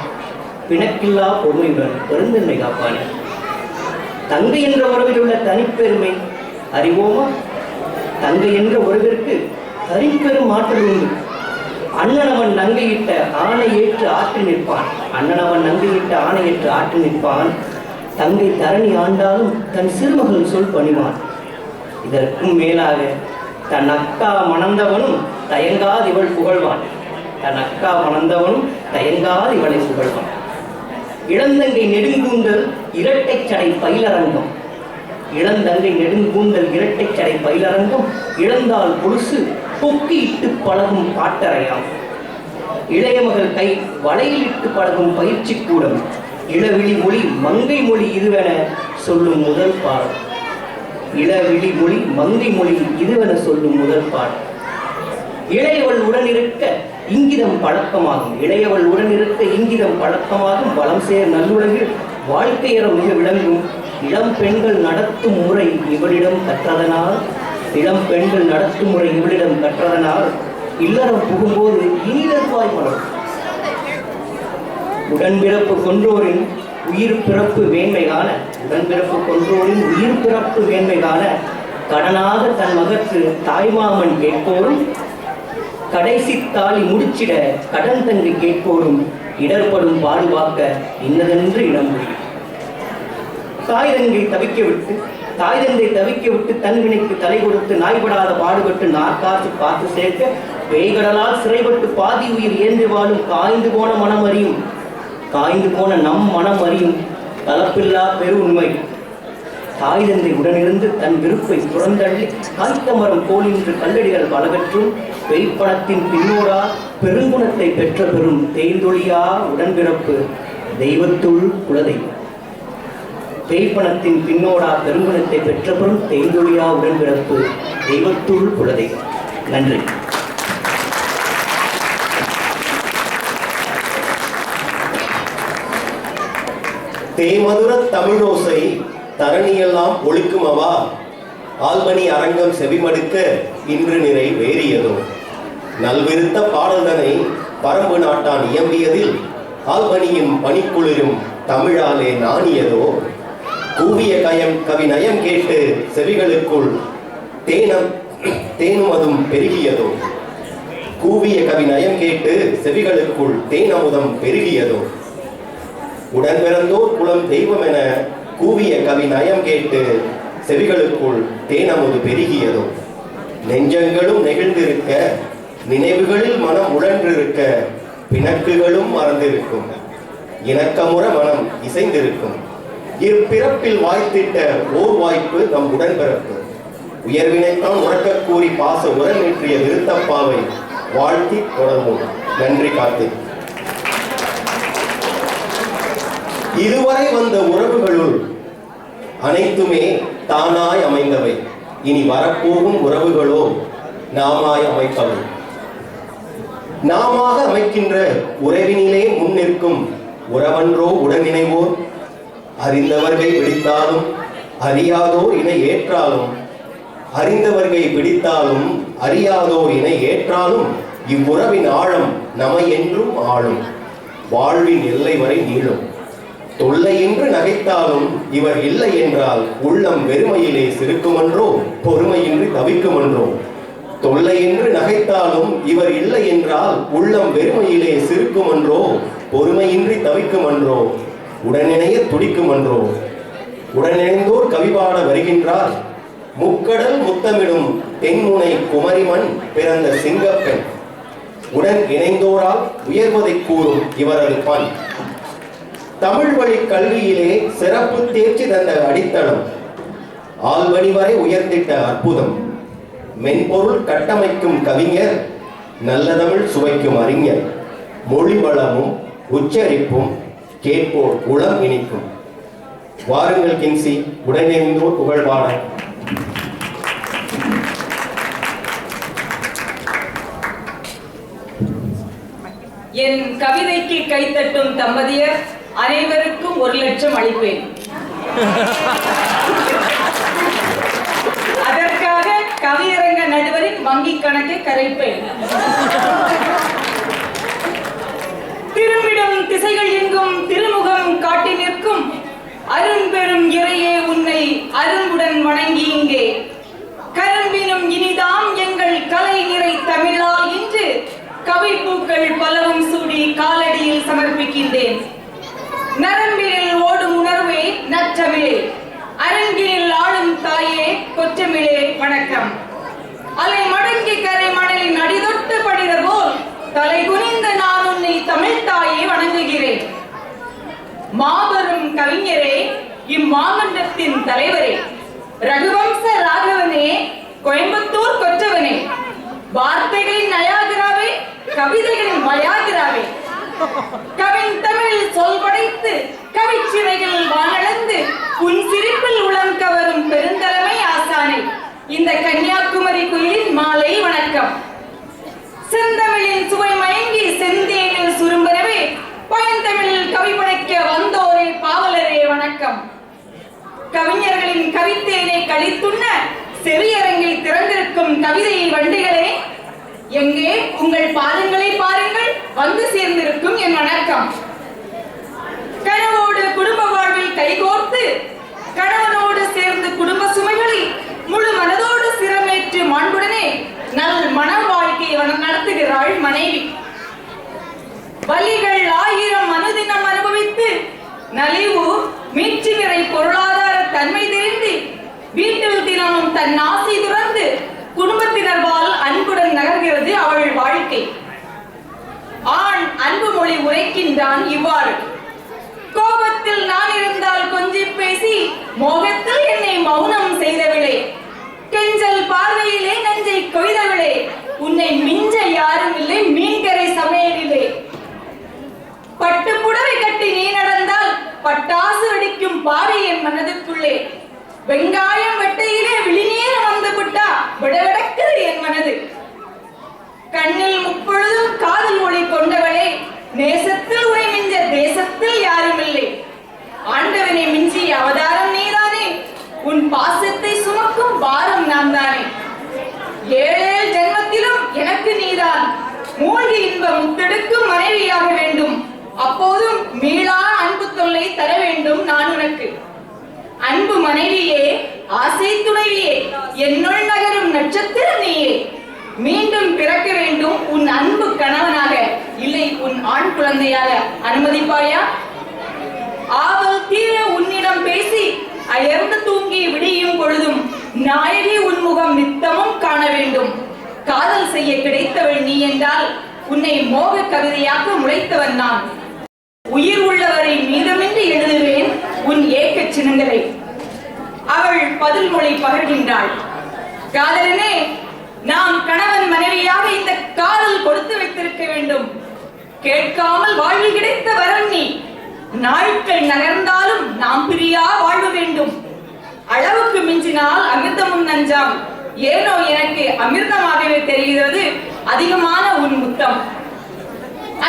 D: பிணக்கில்லா பொறுமையுடன் பெருந்தன்மை காப்பானே. தங்கை என்ற உறவில் உள்ள தனிப்பெருமை அறிவோமா? தங்கை என்ற உறவிற்கு தனிப்பெரும் ஆற்றல் உண்டு. அண்ணனவன் நங்கையிட்ட ஆணை ஏற்று ஆற்றி நிற்பான். அண்ணனவன் நங்கையிட்ட ஆணை ஏற்று ஆற்றி நிற்பான். தங்கை தரணி ஆண்டாலும் தன் சிறுமகள் சொல் பணிவான். இதற்கும் மேலாக தன் அக்கா மணந்தவனும் தயங்காது இவள் புகழ்வான். தன் அக்கா மணந்தவனும் தயங்காது இவளை புகழ்வான். இளந்தங்கை நெடுங்கூந்தல் இரட்டை சடை பயிலரங்கம். இளந்தங்கை நெடுங்கூந்தல் இரட்டை சடை பயிலரங்கம். இழந்தால் கொலுசு பொக்கி இட்டு பழகும் பாட்டறையாம். இளைய மகள் கை வளையில் இட்டு பழகும் பயிற்சி கூடம். இளவிழி மொழி மங்கை மொழி இதுவென சொல்லும் முதல் பாடம். இளவிழி மொழி மங்கை மொழி இதுவென சொல்லும் முதல் பாடம். இளையவள் உடனிருக்க இங்கிதம் பழக்கமாகும். இளையவள் உடனிருக்க இங்கிதம் பழக்கமாகும். வளம் சேர் நல்லுலகில் வாழ்க்கையறம் மிக விளங்கும். இளம் பெண்கள் நடத்தும் முறை இவளிடம் கற்றதனால், இளம் பெண்கள் நடத்தும் முறை இவளிடம் கற்றதனால் இல்லறம் புகும்போது இனிதற்வாய் மலரும். உடன்பிறப்பு கொன்றோரின் உயிர் பிறப்பு மேன்மை காண, உடன்பிறப்பு கொன்றோரின் உயிர் பிறப்பு மேன்மை காண கடனாக தன் மகற்கு தாய்மாமன் கேட்போரும், கடைசி தாலி முடிச்சிட கடன் தங்கி கேட்போரும் இடர்படும் பாடுவாக்க இன்னதென்று இடம் முடியும். தாய் தங்கை தவிக்க விட்டு தன் வினைக்கு தலை கொடுத்து நாய்படாத பாடுபட்டு நாற்காசு காத்து சேர்க்க பேய்கடலால் சிறைப்பட்டு பாதி உயிர் ஏந்து வாழும் காய்ந்து போன மனம் அறியும். காய்ந்து போன நம் மனம் அறியும் கலப்பில்லா பெரு உண்மை. தாய் தந்தை உடனிருந்து தன் விருப்பை புறந்தள்ளி காய்த்த மரம் போலின்று கல்லடிகள் பலவற்றும் பெய்ப்பணத்தின் பின்னோடா பெருங்குணத்தை பெற்ற பெரும் தேய்ந்தொழியா உடன்பிறப்பு தெய்வத்துள் குலதெய்வம். தேய்ப்பணத்தின் பின்னோடா பெருங்குணத்தை பெற்ற பெரும் தேய்ந்தொழியா உடன்பிறப்பு தெய்வத்துள் குலதெய்வம். நன்றி.
A: தேமதுர தமிழோசை தரணியெல்லாம் ஒழுக்குமவா, ஆல்பனி அரங்கம் செவிமடுக்க இன்று நிறை வேறியதோ. நல்விருத்த பாடல்தனை பரம்பு நாட்டான் இயம்பியதில் ஆல்பனியும் பனிக்குளிரும் தமிழாலே நாணியதோ. கூவிய கவி நயம் கேட்டு செவிகளுக்குள் தேனும் அதும் பெருகியதோ. கூவிய கவி நயம் கேட்டு செவிகளுக்குள் தேனமுதம் பெருகியதோ. உடன் பிறந்தோர் குலம் தெய்வம் என கூவிய கவி நயம் கேட்டு செவிகளுக்குள் தேனமுது பெருகியதோ. நெஞ்சங்களும் நெகிழ்ந்திருக்க நினைவுகளில் மனம் உழன்றிருக்க பிணக்குகளும் மறந்திருக்கும். இணக்கமுற மனம் இசைந்திருக்கும். இப்பிறப்பில் வாய்த்திட்ட ஓர் வாய்ப்பு நம் உடன்பிறப்பு. உயர்வினைத்தான் உறக்க கூறி பாச உரநேற்றிய விருத்தப்பாவை வாழ்த்தி தொடர்வோம். நன்றி கார்த்திக். இதுவரை வந்த உறவுகளுள் அனைத்துமே தானாய் அமைந்தவை. இனி வரப்போகும் உறவுகளோ நாமாய் அமைப்பவை. நாமாக அமைக்கின்ற உறவினிலே முன்னிற்கும் உறவன்றோ உடனிணைவோர். அறிந்தவர்களை பிடித்தாலும் அறியாதோர் இணை ஏற்றாலும், அறிந்தவர்களை பிடித்தாலும் அறியாதோர் இணை ஏற்றாலும், இவ்வுறவின் ஆழம் நமை என்றும் ஆளும், வாழ்வின் எல்லை வரை நீளும். தொல்லை என்று நகைத்தாலும் இவர் இல்லை என்றால் உள்ளம் வெறுமையிலே சிறுக்குமன்றோ, பொறுமையின்றி தவிக்குமன்றோ. தொல்லை என்று நகைத்தாலும் இவர் இல்லை என்றால் உள்ளம் வெறுமையிலே சிறுக்குமன்றோ, பொறுமையின்றி தவிக்குமன்றோ, உடனிணைய துடிக்குமன்றோ. உடனிணைந்தோர் கவிபாட வருகின்றார். முக்கடல் முத்தமிடும் தென்முனை குமரிமண் பிறந்த சிங்கப்பெண். உடன் இணைந்தோரால் உயர்வதை கூறும் இவரது பண். தமிழ் வழி கல்வியிலே சிறப்பு தேர்ச்சி தந்த அடித்தளம். ஆள்வழி வரை உயர்ந்திட்ட அற்புதம். மென்பொருள் கட்டமைக்கும் கவிஞர், நல்ல தமிழ் சுவைக்கும் அறிஞர். மொழி வளமும் உச்சரிப்பும் கேட்போர் உளம் இனிக்கும். வாருங்கள் கின்சி, உடனிருந்தோர் புகழ்பாட.
E: என் கவிதைக்கு கைத்தட்டும் தம்பதியர் அனைவருக்கும் 1,00,000 அளிப்பேன். அதற்காக கவியரங்க நடுவரின் வங்கி கணக்கை கரைப்பேன். திரும்பிடும் திசைகள் எங்கும் திருமுகம் காட்டி நிற்கும் அரும்பெரும் இறையே, உன்னை அரும்புடன் வணங்கி இங்கே கரும்பினும் இனிதாம் எங்கள் கலை நிறை தமிழால் இன்று கவிப்பூக்கள் பலவும் சூடி காலடியில் சமர்ப்பிக்கின்றேன். நரம்பினில் ஓடும் உணர்வே நற்றமிழே, அரங்கினில் ஆளும் தாயே கொற்றமிழே வணக்கம். அலை மடங்கி கரை மணலின் அடிதொட்டு படித போல் தலை குனிந்த நான் உன்னை தமிழ் தாயே வணங்குகிறேன். மாபெரும் கவிஞரே, இம்மாமன்றத்தின் தலைவரே, ரகுவம்ச ராகவனே, கோயம்புத்தூர் கொற்றவனே, வார்த்தைகளின் நயாகராவே, கவிதைகளின் மயாகராவே, கவின் தமிழில் சொல் படைத்து கவிச்சிறைகள் வானளந்து உன் சிரிப்பில் உளம் கவரும் பெருந்தலைமை ஆசானே, இந்த கன்னியாகுமரி குயிலின் மாலை வணக்கம். செந்தமிழின் சுவை மயங்கி செந்தேனில் சுரும்பரவே பயந்தமிழில் கவி படைக்க வந்தோரே பாவலரே வணக்கம். கவிஞர்களின் கவித்தேனை கழித்துண்ண செவியரங்கில் திறந்திருக்கும் கவிதை வண்டிகளே, எங்கே உங்கள் பாதங்களை பாருங்கள், வந்து சேர்ந்திருக்கும் என் வணக்கம். கணவோடு குடும்ப வாழ்வில் கைகோர்த்து கணவனோடு சேர்ந்து குடும்ப சுமைகளை முழு மனதோடு சிரமேற்று மாண்புடனே நல் மன வாழ்க்கையை நடத்துகிறாள் மனைவி. வலிகள் 1000 அனுதினம் அனுபவித்து நலிவு மீட்சி நிறை பொருளாதார தன்மை தெரிந்து வீட்டில் தினமும் தன் ஆசை துறந்து குடும்பத்தினர்பால் அன்புடன் நகர்கிறது அவள் வாழ்க்கை. ஆண் அன்பு மொழி உரைக்கின்றான் இவ்வாறு: கோபத்தில் நான் இருந்தால் கொஞ்சி பேசி மோகத்தில் என்னை மௌனம் செய்தவிளே, கெஞ்சல் பார்வையிலே நெஞ்சை கொய்தவிளே, உன்னை மிஞ்ச யாரும் இல்லை மீன்கரை சமையலிலே. பட்டு புடவை கட்டி நீ நடந்தால் பட்டாசு அடிக்கும் பாவி என் மனதுக்குள்ளே, வெங்காயம் வெட்டையிலே விழிநீர் வந்து விட்டா விடவிடக்குது என் மனது. கண்ணில் முப்பொழுதும் காதல் மொழி கொண்டவளே, நேசத்தில் உரை மிஞ்ச தேசத்தில் யாரும் இல்லை. ஆண்டவனை மிஞ்சிய அவதாரம் நீதானே, உன் பாசத்தை சுமக்கும் பாரம் நான் தானே. 7 ஜென்மத்திலும் எனக்கு நீதான் மூழ்கி இன்ப முத்தெடுக்கும் மனைவியாக வேண்டும். அப்போதும் மீளா அன்பு தொல்லை தர வேண்டும் நான் உனக்கு. அன்பு மனைவியே, ஆசை துணைவியே, என்னுள் நகரும் நட்சத்திரம் நீயே. மீண்டும் பிறக்க வேண்டும் உன் அன்பு கணவனாக, இல்லை உன் ஆண் குழந்தையாக. அனுமதிப்பாயா? ஆவல் தீர உன்னிடம் பேசி அயர்ந்து தூங்கி விடியும் பொழுதும் நாயகி உன்முகம் நித்தமும் காண வேண்டும். காதல் செய்ய கிடைத்தவள் நீ என்றால் உன்னை மோக கவிதையாக முளைத்தவன் நான். உயிர் உள்ளவரை மீதமின்றி எழுதுவேன் உன் ஏக்க சின்னங்களை. அவள் பதில் மொழி பகர்கின்றாள்: காதலனே, நாம் கணவன் மனைவியாக இந்த காதல் கொடுத்து வைத்திருக்க வேண்டும். கேட்காமல் வாழ்வு கிடைத்த வரம் நீ. நாட்கள் நகர்ந்தாலும் நாம் பிரியா வாழ்வு வேண்டும். அளவுக்கு மிஞ்சினால் அமிர்தமும் நஞ்சாம். ஏனோ எனக்கு அமிர்தமாகவே தெரிகிறது அதிகமான உன் முத்தம்.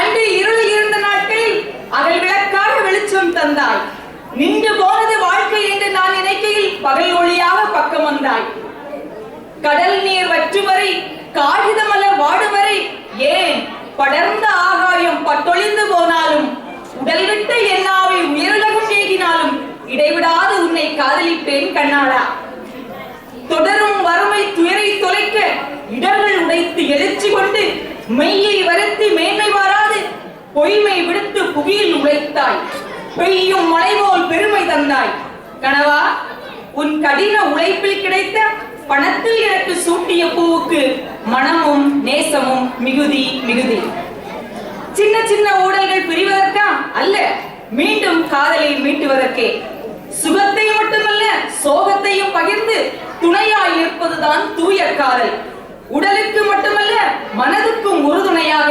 E: அன்று இருளில் இருந்த நாட்களில் அகல் விளக்காக வெளிச்சம் தந்தாய். நின்று போனது வாழ்க்கை என்று நான் நினைக்கையில் பகல் ஒளியாக பக்கம் வந்தாய். கடல் நீர் வற்று வரை, காகித மலர் வாடு வரை, ஏன் படர்ந்த ஆகாயம் பட்டொழிந்து போனாலும், உடல் விட்ட என்னாவை உயருலகம் ஏகினாலும் இடைவிடாது உன்னை காதலிப்பேன் கண்ணாடா. தொடரும் வறுமை துயரை தொலைக்க இடர்கள் உடைத்து எழுச்சி கொண்டு மெய்யை வருத்தி மேன்மை வாராது பொய்மை விடுத்து புவியில் உழைத்தாய். பெய்யும் மழை போல் பெருமை தந்தாய். கனவா, உன் கடின உழைப்பில் கிடைத்த பணத்தில் எனக்கு சூட்டிய பூவுக்கு மனமும் நேசமும் மிகுதி மிகுதி. சின்ன சின்ன ஊடல்கள் பிரிவதற்கா அல்ல, மீண்டும் காதலை மீட்டுவதற்கே. சுகத்தை மட்டுமல்ல சோகத்தையும் பகிர்ந்து துணையாய் இருப்பதுதான் தூய காதல். உடலுக்கு மட்டுமல்ல மனதுக்கும் உறுதுணையாக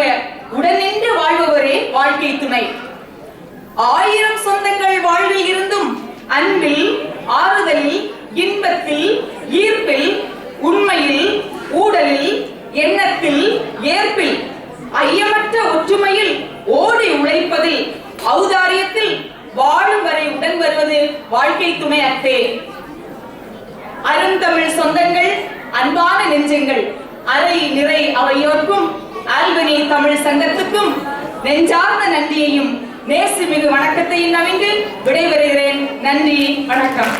E: உடனின்று வாழ்பவரே வாழ்க்கை துணை. 1000 சொந்தங்கள் வாழ்வில் இருந்தும் அன்பில், ஆறுதலில், இன்பத்தில், ஈர்ப்பில், உண்மையில், ஊடலில், எண்ணத்தில், ஏற்பில், ஐயமற்ற ஒற்றுமையில், ஓடி உழைப்பதில், ஔதாரியத்தில் வாழும் வரை உடன் வருவது வாழ்க்கை துணை அத்தே. அருந்தமிழ் சொந்தங்கள், அன்பான நெஞ்சங்கள், அரை நிறை அவையோர்க்கும் ஆல்பனி தமிழ் சங்கத்துக்கும் நெஞ்சார்ந்த நன்றியையும் நேசமிகு வணக்கத்தையும் நவிந்து விடைபெறுகிறேன். நன்றி, வணக்கம்.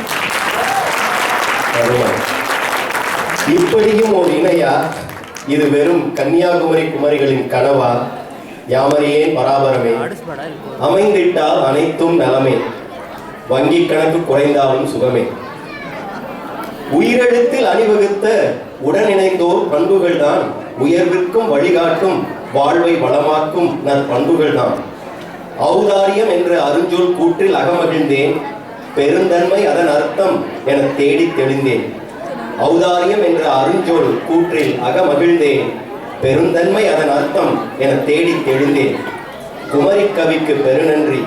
A: இப்படியும் ஒரு இணையா? இது வெறும் கன்னியாகுமரி குமரிகளின் கனவா? யாமரையே பராபரமே, அமைந்திட்டால் அனைத்தும் நலமே, வங்கி கணக்கு குறைந்தாலும் சுகமே. உயிரெழுத்தில் அணிவகுத்த உடனிணைந்தோர் பண்புகள் தான் உயர்விற்கும் வழிகாட்டும் வாழ்வை வளமாக்கும் நற்பண்புகள் தான். ஔதாரியம் என்ற அருஞ்சொல் கூற்றில் அகமகிழ்ந்தேன், பெருந்தன்மை அதன் அர்த்தம் என தேடி தெளிந்தேன். ஔதாரியம் என்ற அருஞ்சொல் கூற்றில் அகமகிழ்ந்தேன், பெருந்தன்மை அதன் அர்த்தம் என தேடி தெளிந்தேன். குமரி கவிக்கு பெருநன்றி.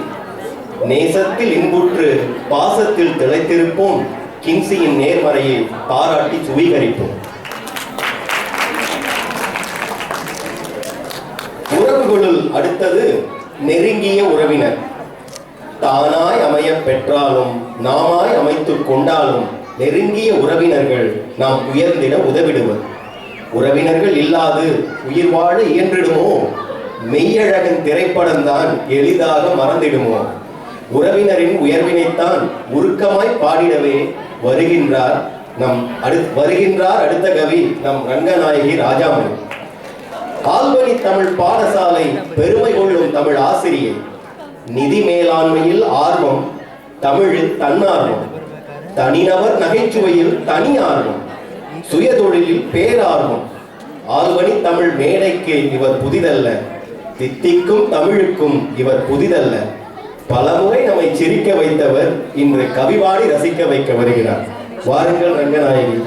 A: நேசத்தில் இன்புற்று பாசத்தில் திளைத்திருப்போம், கிங்சியின் நேர்மறையை பாராட்டி சுவீகரிப்போம். உறவுகளுள் அடுத்தது நெருங்கிய உறவினர். தானாய் அமைய பெற்றாலும் நாமாய் அமைத்துக் கொண்டாலும் நெருங்கிய உறவினர்கள் நாம் உயர்ந்திட உதவிடுவர். உறவினர்கள் இல்லாது உயிர் வாழ இயன்றிடுமோ? மெய்யழகன் திரைப்படம் தான் எளிதாக மறந்திடுமோ? உறவினரின் உயர்வினைத்தான் உருக்கமாய் பாடிடவே வருகின்றார் அடுத்த கவி நம் ரங்கநாயகி ராஜாமணி. ஆல்பனி தமிழ் பாடசாலை பெருமை கொள்ளும் தமிழ் ஆசிரியை. நிதி மேலாண்மையில் ஆர்வம், தமிழில் தன்னார்வம், தனிநபர் நகைச்சுவையில் தனி ஆர்வம், சுயதொழிலில் பேரார்வம். ஆல்பனி தமிழ் மேடைக்கு இவர் புதிதல்ல, தித்திக்கும் தமிழுக்கும் இவர் புதிதல்ல. பலமுறை நம்மை சிரிக்க வைத்தவர் இன்று கவிவாடி ரசிக்க வைக்க வருகிறார். வாருங்கள் ரங்கநாயகி,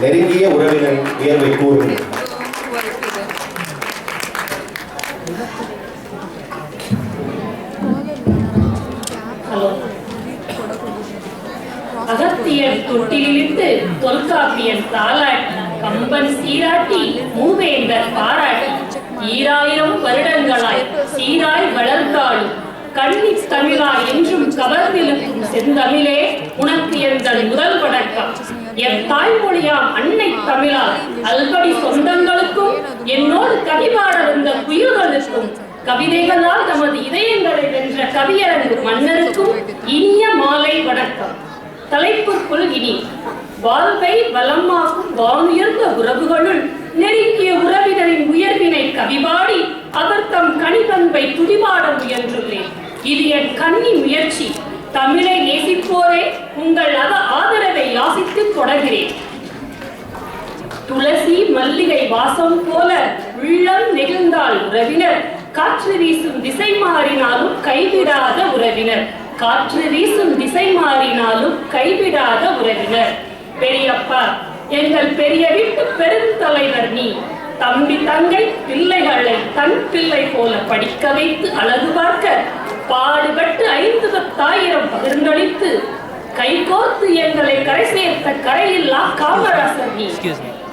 A: நெருங்கிய உறவினர் உயர்வை கூறுங்கள்.
F: அகத்தியன் தொட்டிலிட்டு தொல்காப்பியன் தாலாட்டி, கம்பன் சீராட்டி, மூவேந்தர் பாராட்டி, 2000 வருடங்களாய் சீராய் வளர்ந்தாலும் கண்ணி தமிழா என்றும் கவர்ந்திருக்கும் செந்தமிழே, உனக்கு எந்தன் முதல் வணக்கம். என் தாய்மொழியாம் அன்னை தமிழால் அல்படி சொந்தங்களுக்கும் என்னோடு கவிபாட வந்த குயில்களுக்கும் கவிதைகளால் தமது இதயங்களை வென்ற கவியரங்கு மன்னருக்கும் இனிய மாலை வணக்கம். தலைப்புக்குள் இனி வாழ்வை வளமாக்கும் வானுயர்ந்த உறவுகளுள் நெருங்கிய உறவினரின் உயர்வினை கவிபாடி அவர் தம் கனிபண்பை துதிபாட முயன்றுள்ளேன். இது என் கன்னி முயற்சி. தமிழை நேசிப்போரே, உங்கள் ஆதரவை யாசித்து தொடர்கிறேன். துளசி மல்லிகை வாசம் போல உள்ளம் நெகிழ்ந்தால் உறவினர், காற்று வீசும் திசை மாறினாலும் கைவிடாத உறவினர். காற்று வீசும் திசை மாறினாலும் கைவிடாத உறவினர். பெரியப்பா, எங்கள் பெரிய வீட்டு பெருந்தலைவர் நீ. தம்பி தங்கை பிள்ளைகளை தன் பிள்ளை போல படிக்க வைத்து அழகு பார்க்க பாடுபட்டு 50,000 பகிர்ந்தளித்து கைகோர்த்து எங்களை கரை சேர்த்த கரையில்லா காமராசர் நீ.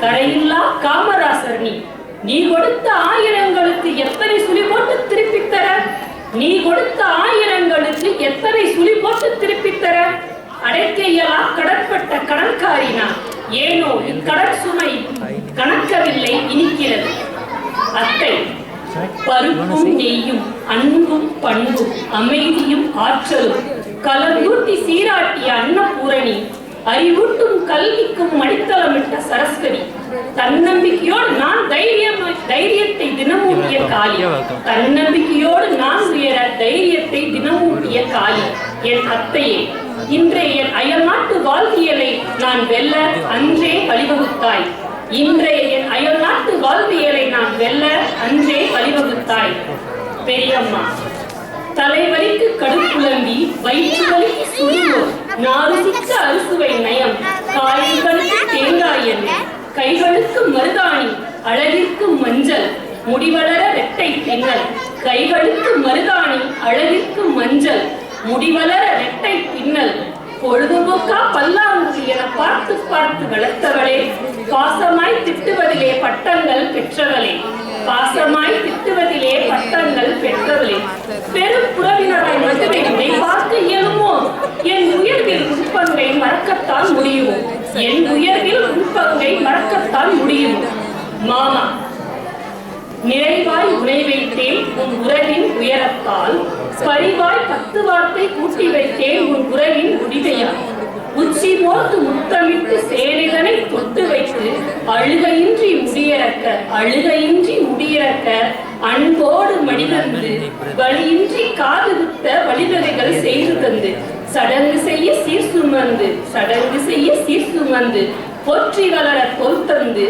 F: கரையில்லா காமராசர் நீ. நீ கொடுத்த 1000ங்களுக்கு எத்தனை சுழி போட்டு திருப்பித் தர? நீ கொடுத்த 1000ங்களுக்கு எத்தனை சுழி போட்டு திருப்பித் தர? அடைக்க இயலா கடற்பட்ட கடற்காரினா ஏனோ இக்கடற் சுமை கணக்கவில்லை இனிக்கிறது. அத்தை பருப்பும் நெய்யும் அன்பும் பண்பும் அமைதியும் ஆற்றலும் கலந்தூட்டி சீராட்டிய அன்னபூரணி, அறிவூட்டும் கல்விக்கும் அடித்தளமிட்ட சரஸ்வதி, தன்னம்பிக்கையோடு நான் தைரியத்தை தினமூட்டிய காளி, தன்னம்பிக்கையோடு நான் உயர தைரியத்தை தினமூட்டிய காளி. என் அத்தையே, இன்றைய என் அயல்நாட்டு வாழ்வியலை நான் வெல்ல அன்றே வழிவகுத்தாய். இன்றைய என் அயல்நாட்டு வாழ்வியலை நான் வெல்ல அன்றே வழிவகுத்தாய். பெரியம்மா, தலைவலிக்கு கடுப்புலம்பி வயிற்று வலிக்கு சுடுவோம் நாருசிக்க அறுசுவை நயம், காய்களுக்கு தேங்காய் எண்ணெய், கைகளுக்கு மருதாணி, அழகிற்கு மஞ்சள், முடிவளர ரெட்டை பின்னல். கைகளுக்கு மருதாணி, அழகிற்கு மஞ்சள், முடிவளர ரெட்டை பின்னல். பொழுதுபோக்கா பல்லாங்குழி என பார்த்து பார்த்து வளர்த்தவளே, பாசமாய் திட்டுவதிலே பட்டங்கள் பெற்றவளே, பாசமாய் திட்டுவதிலே பட்டங்கள் பெற்றவளே. பெரும் புறவினராய் மட்டுமே உன்னை பார்க்க இயலுமோ? என் உயர்வில் உட்பங்கை மறக்கத்தான் முடியுமோ? என் உயர்வில் உட்பங்கை மறக்கத்தான் முடியுமோ? மாமா, நிறைவாய் உனை வைத்தேன் உன் உறவின் உயரத்தால், பரிவாய் 10 வார்த்தை கூட்டி வைத்தேன் உன் உறவின் முடிவையால். உச்சி மோத்து முத்தமிட்டு சேலைதனை தொட்டு வைத்து அழுகையின்றி முடியிறக்க, அழுகையின்றி முடியிறக்க அன்போடு மடிதந்து வழியின்றி காது வித்த வழிவகைகள் செய்து தந்து, சடங்கு செய்ய சீர் சுமந்து, சடங்கு செய்ய சீர் சுமந்து போற்றி வளர தோல் தந்து,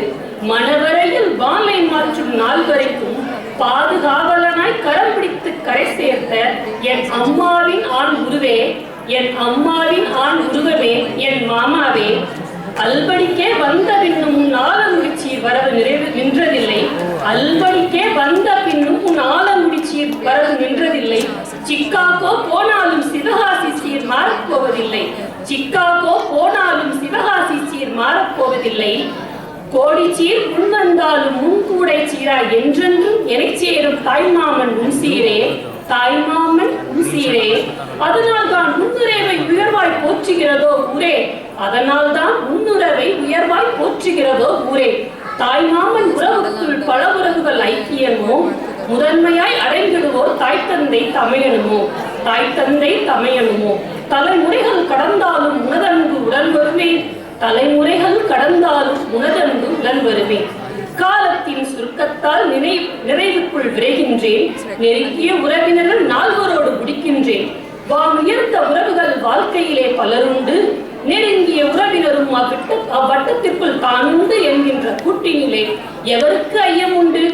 F: மணவரையில் வாளை மாற்றும் நாள் வரைக்கும் பாதுகாவலனாய் கரம் பிடித்து கரை சேர்த்த என் அம்மாவின் ஆண் உருவே, என் அம்மாவின் ஆண் உருவமே, என் மாமாவே. அல்படிக்கே வந்த பின்னும் உன் ஆலமுடிச்சீர் வரவு நின்றதில்லை. அல்படிக்கே வந்த பின்னும் உன் ஆலமுடிச்சீர் வரவு நின்றதில்லை. சிக்காகோ போனாலும் சிவகாசி சீர் மாறப்போவதில்லை. சிக்காகோ போனாலும் சிவகாசி சீர் மாறப்போவதில்லை. கோடிச்சீர் முன் வந்தாலும் முன்கூடை சீரா என்றென்றும் எனை சேரும் தாய்மாமன் உன் சீரே, தாய்மாமன் உன் சீரே. அதனால் தான் முன்னுறவை உயர்வாய் போற்றுகிறதோ ஊரே, அதனால் தான் முன்னுறவை உயர்வாய் போற்றுகிறதோ ஊரே. தாய்மாமன் உறவுக்குள் பல உறவுகள் ஐக்கியமோ, முதன்மையாய் அடைந்திடுவோர் தாய் தந்தை தமையனுமோ, தாய் தந்தை தமையனுமோ. தலைமுறைகள் கடந்தாலும் உனதன்பு உடன் வருவேன், தலைமுறைகள் கடந்தாலும் உனதன்பு உடன் வருவேன். காலத்தின் சுருக்கத்தால் நிறைவுக்குள் விரைகின்றேன். நெருங்கிய உறவினர்கள் நால்வரோடு முடிக்கின்றேன். உயர்ந்த உறவுகள் வாழ்க்கையிலே பலருண்டு, நெருங்கிய உறவினரும் அவ்வட்டத்திற்குள் தானுண்டு என்கின்ற கூட்டினிலே எவருக்கு ஐயம் உண்டு?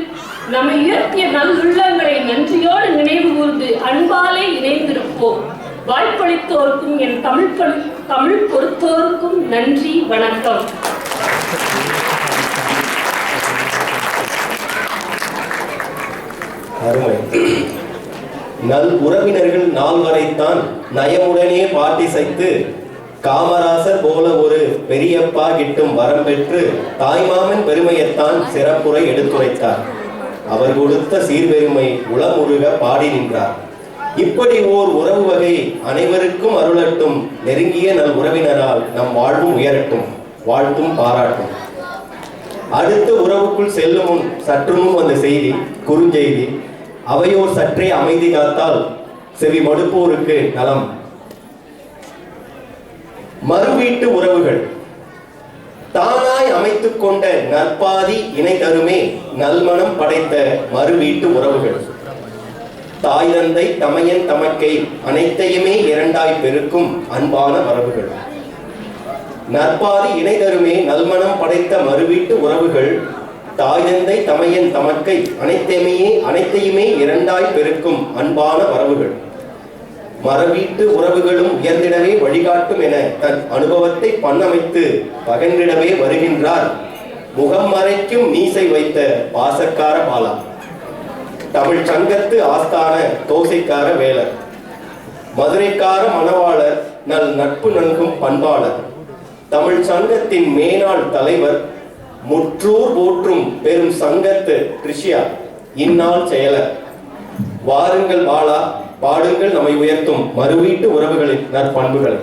F: நம்மை உயர்த்திய நல்லுள்ளங்களை நன்றியோடு நினைவு கூர்ந்து அன்பாலே இணைந்திருப்போம். வாய்ப்பளித்தோருக்கும் என் தமிழ் பொறுத்தோருக்கும் நன்றி, வணக்கம்.
A: அருமை. நல் உறவினர்கள் நால்வரைத்தான் நயமுடனே பாட்டிசைத்து காமராசர் போல ஒரு பெரியப்பா கிட்டும் வரம் பெற்று தாய்மாமன் பெருமையத்தான் சிறப்புரை எடுத்துரைத்தார். அவர் கொடுத்த சீர்பெருமை உளமுருக பாடி நின்றார். இப்படி ஓர் உறவு வகை அனைவருக்கும் அருளட்டும். நெருங்கிய நல் உறவினரால் நம் வாழ்வும் உயரட்டும். வாழ்த்தும் பாராட்டும். அடுத்த உறவுக்குள் செல்லும் முன் சற்று முன் வந்த செய்தி குறுஞ்செய்தி. அவையோர் சற்றே அமைதி காத்தால் செவி மடுப்போருக்கு நலம். மறுவீட்டு உறவுகள் தானாய் அமைத்துக் கொண்ட நற்பாதி இணை தருமே நல்மனம் படைத்த மறுவீட்டு உறவுகள். தாய் தந்தை தமையன் தமக்கை அனைத்தையுமே இரண்டாய் பெருக்கும் அன்பான மரபுகள். நற்பாதி இணை தருமே நல்மனம் படைத்த மறுவீட்டு உறவுகள். தாய் தந்தை தமையன் தமக்கை அனைத்தையுமே இரண்டாய் பெருக்கும் அன்பான மரபுகள். மரவீட்டு உறவுகளும் உயர்ந்திடவே வழிகாட்டும் என தன் அனுபவத்தை பண்ணமைத்து பகன்றிடவே வருகின்றார் முகம் மறைக்கும் மீசை வைத்த பாசக்கார பாலா. தமிழ் சங்கத்து ஆஸ்தான தோசைக்கார வேலர், மதுரைக்கார மணவாளர், நல் நட்பு நல்கும் பண்பாளர், தமிழ் சங்கத்தின் மேனாள் தலைவர், முற்றூர் போற்றும் பெரும் சங்கத்து ட்ரிஷியா, இந்நாள் செயலர். வாருங்கள் பாலா, பாடுங்கள் நம்மை உயர்த்தும் மறுவீட்டு உறவுகளின் நற்பண்புகள்.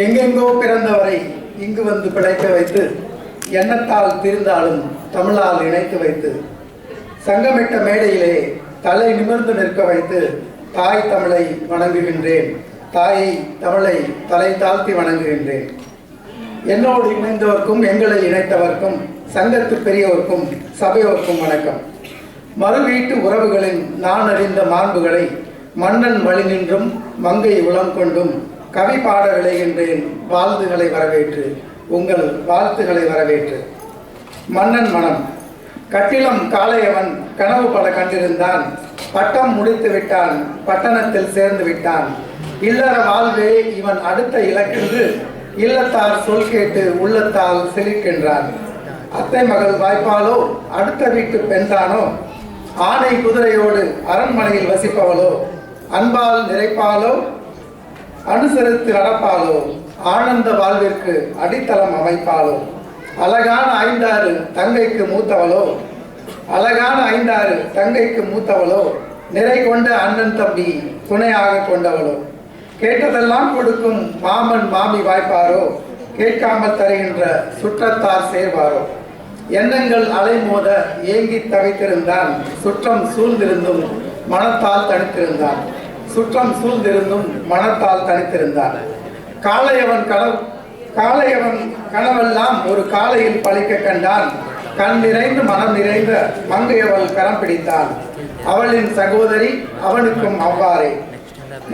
G: எங்கெங்கோ பிறந்தவரை இங்கு வந்து பிழைக்க வைத்து, எண்ணத்தால் திருந்தாலும் தமிழால் இணைத்து வைத்து, சங்கமிட்ட மேடையிலே தலை நிமிர்ந்து நிற்க வைத்து தாய் தமிழை வணங்குகின்றேன், தாயை தமிழை தலை தாழ்த்தி வணங்குகின்றேன். என்னோடு இணைந்தவர்க்கும் எங்களை இணைத்தவர்க்கும் சங்கத்து பெரியவர்க்கும் சபையோர்க்கும் வணக்கம். மறுவீட்டு உறவுகளின் நான் அறிந்த மாண்புகளை மன்னன் வழி நின்றும் மங்கை உளம் கொண்டும் கவி பாட விளைகின்றேன் வாழ்த்துகளை வரவேற்று, உங்கள் வாழ்த்துகளை வரவேற்று. மன்னன் மனம். கட்டிலம் காளையவன் கனவு பல கண்டிருந்தான், பட்டம் முடித்து விட்டான், பட்டணத்தில் சேர்ந்து விட்டான். இல்லற வாழ்வே இவன் அடுத்த இலக்கென்று இல்லத்தால் சொல் கேட்டு உள்ளத்தால் செழிக்கின்றான். அத்தை மகள் வாய்ப்பாலோ அடுத்த வீட்டு பெண்தானோ, ஆணை குதிரையோடு அரண்மனையில் வசிப்பவளோ, அன்பால் நிறைப்பாலோ அனுசரித்து நடப்பாலோ, ஆனந்த வாழ்விற்கு அடித்தளம் அமைப்பாலோ, அழகான 5-6 தங்கைக்கு மூத்தவளோ, அழகான 5-6 தங்கைக்கு மூத்தவளோ, நிறை கொண்ட அண்ணன் தம்பி துணையாக கொண்டவளோ, கேட்டதெல்லாம் கொடுக்கும் மாமன் மாமி வாய்ப்பாரோ, கேட்காமல் தருகின்ற சுற்றத்தார் சேர்வாரோ. எண்ணங்கள் அலைமோத ஏங்கி தவித்திருந்தான், சுற்றம் சூழ்ந்திருந்தும் மனத்தால் தனித்திருந்தான், சுற்றம் சூழ்ந்திருந்தும் மனத்தால் தனித்திருந்தான். காளையவன் கனவெல்லாம் ஒரு காலையில் பழிக்க கண்டான், கண் நிறைந்து மனம் நிறைந்த மங்கையவள் கரம் பிடித்தான். அவளின் சகோதரி அவனுக்கும் அவ்வாறே,